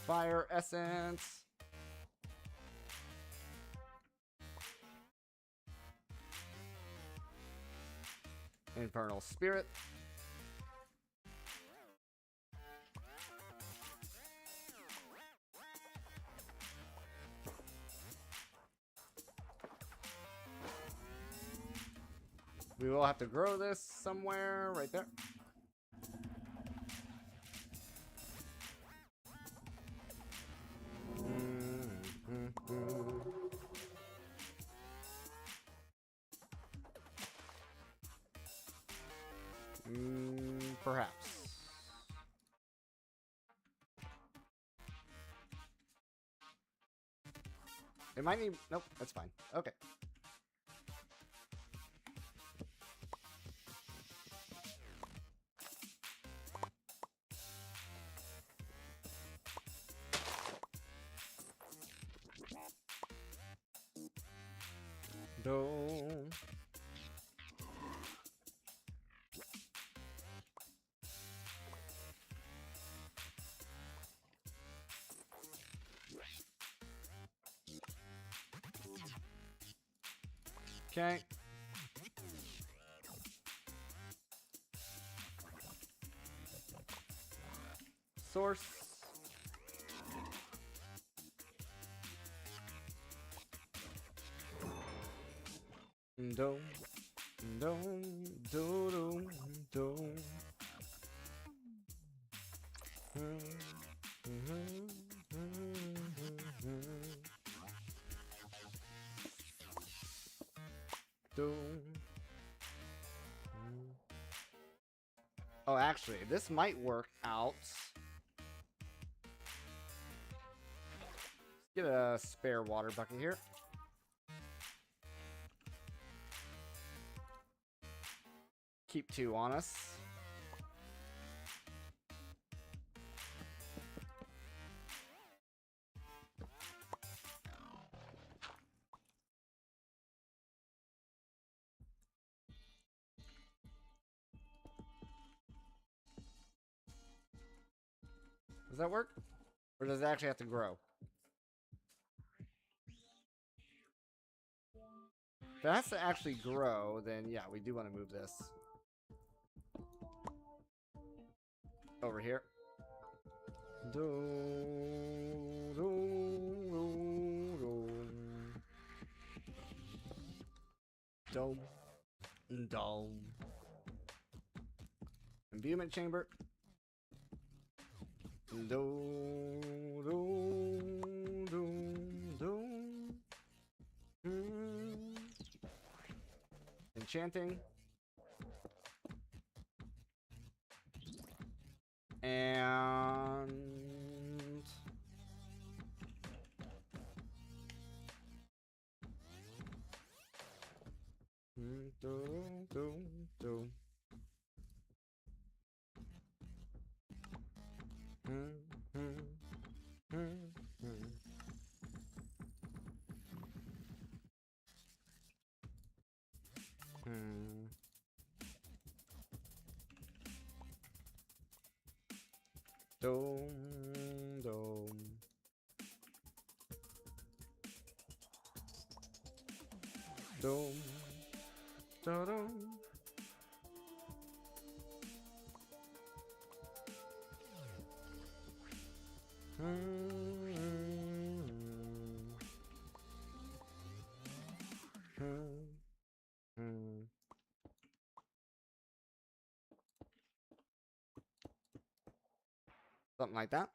Fire essence. Infernal spirit. We will have to grow this somewhere right there. Perhaps. It might need... Nope, that's fine. Okay. Don't... Okay. Source. Dome. Dome. Dome. Dome. Oh, actually, this might work out. Let's get a spare water bucket here. Keep 2 on us. Does that work? Or does it actually have to grow? If it has to actually grow, then yeah, we do want to move this over here. Dome. Dome. Imbuement chamber. Enchanting. And Dome, dome. Dome, da-dum. Something like that.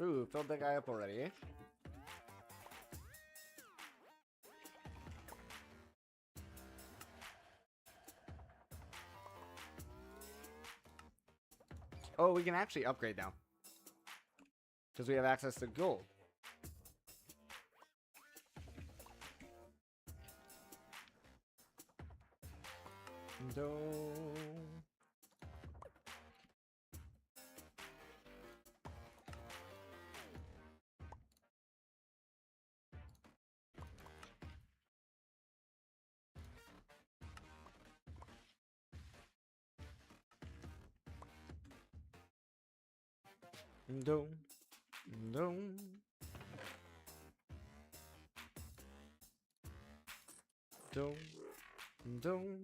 Ooh, filled that guy up already, eh? Oh, we can actually upgrade now. Because we have access to gold. Dum. Dum. Dum. Dum. Dum.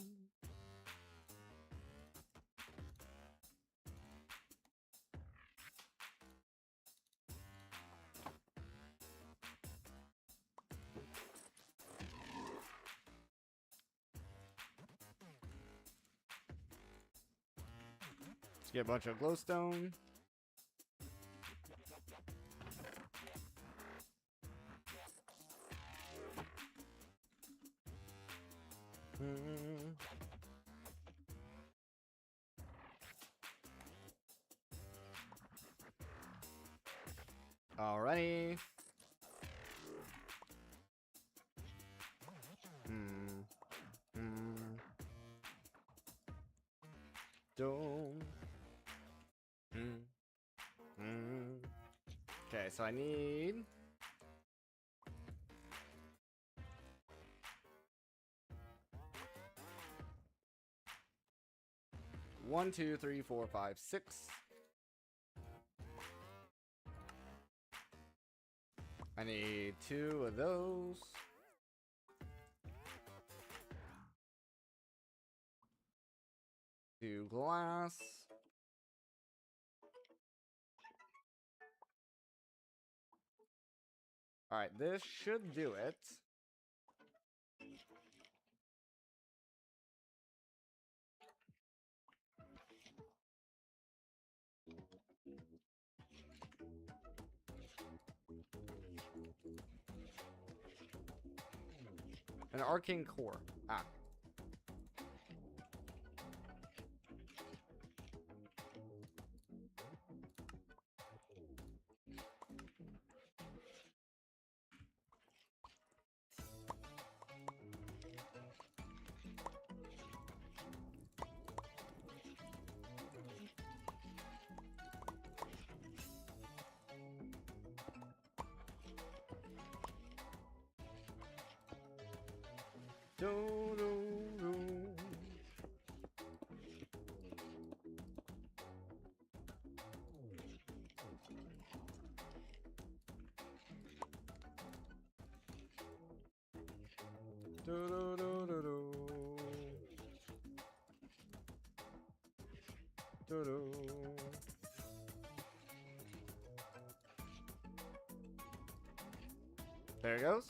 Let's get a bunch of glowstone. Alrighty. Dome. Okay, so I need one, two, three, four, five, six. I need 2 of those. Two glass. Alright, this should do it. An arcane core. Ah. Do, do, do. Do, do, do, do, do. Do, do. There it goes.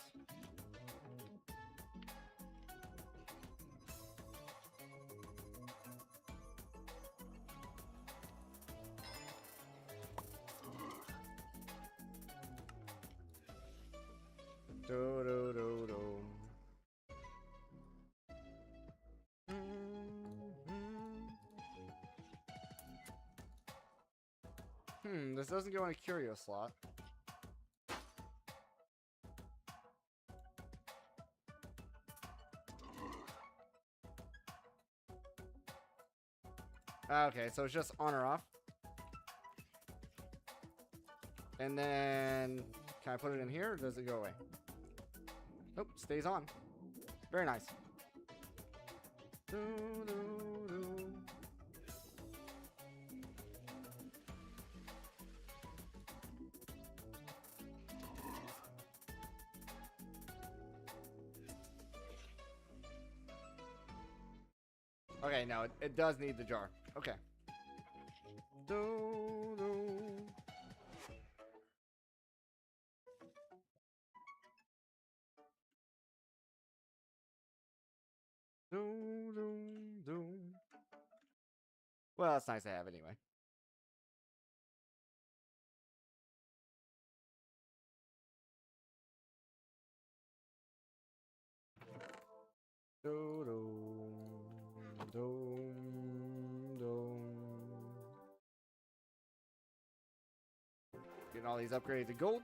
Do, do, do, do. This doesn't go in a curio slot. Okay, so it's just on or off. And then, can I put it in here or does it go away? Nope, stays on. Very nice. Do, do, do. Okay, no, it does need the jar. Okay. Do, do. Do, do, do. Well, that's nice to have anyway. Do, do, do, do. Getting all these upgrades to gold.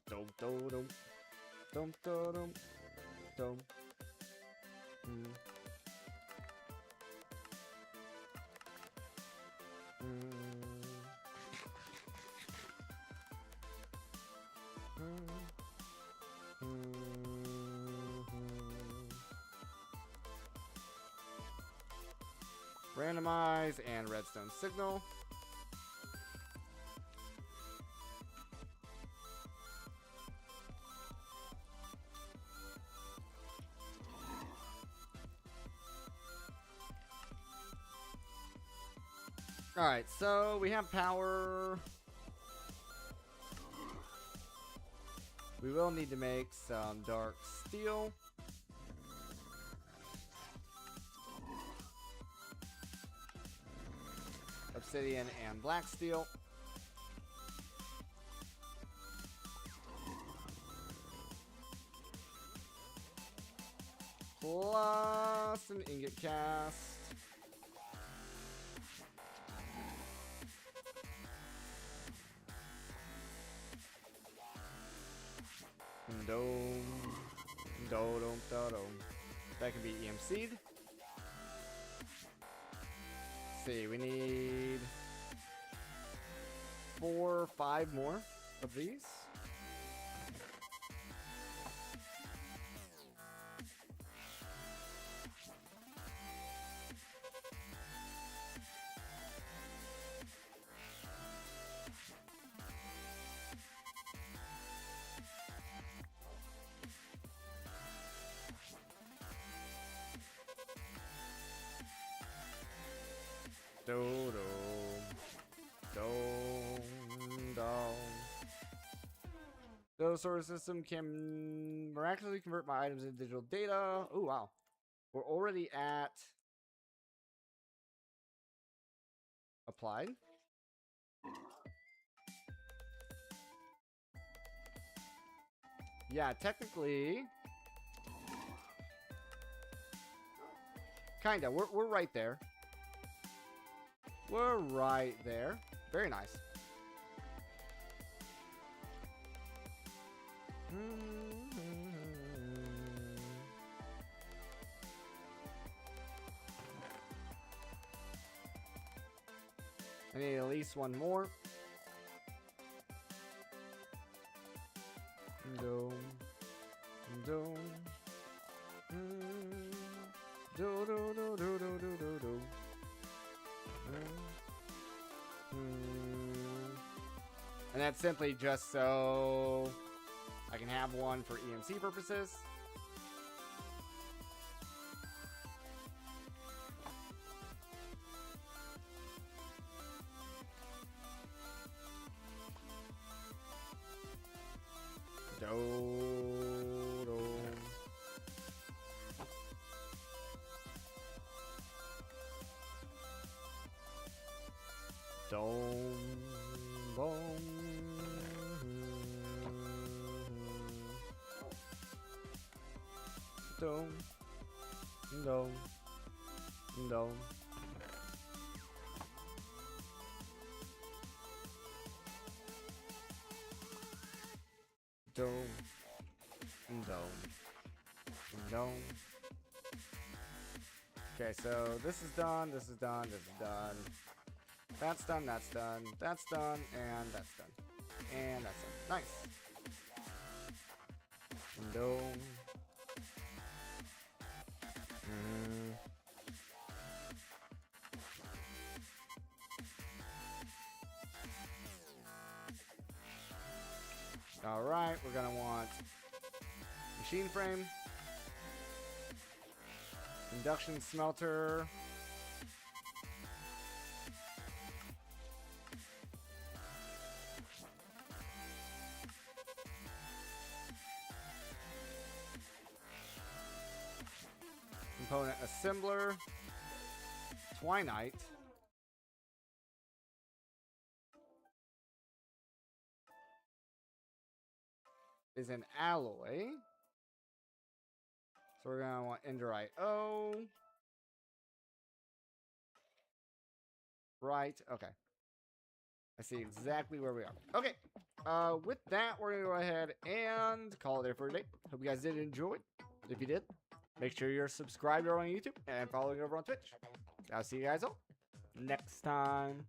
Dum, dum, dum. Dum, dum, dum. Dum. Randomize and redstone signal. Alright, so we have power. We will need to make some dark steel. Obsidian and black steel. Plus an ingot cast. Dome. That can be EMC'd. See, we need 4 or 5 more of these. The solar system can miraculously convert my items into digital data. Oh, wow. We're already at applied. Yeah, technically. Kinda. We're right there. We're right there. Very nice. I need at least one more. And that's simply just so I can have one for EMC purposes. Okay, so this is done, this is done, this is done. That's done, that's done, that's done, and that's done. And that's done. Nice. Alright, we're gonna want machine frame, induction smelter, component assembler, twinite, is an alloy. So we're gonna want Enderite O. Right, okay. I see exactly where we are. Okay, with that, we're gonna go ahead and call it there for today. Hope you guys did enjoy. If you did, Make sure you're subscribed over on YouTube and following over on Twitch. I'll see you guys all next time.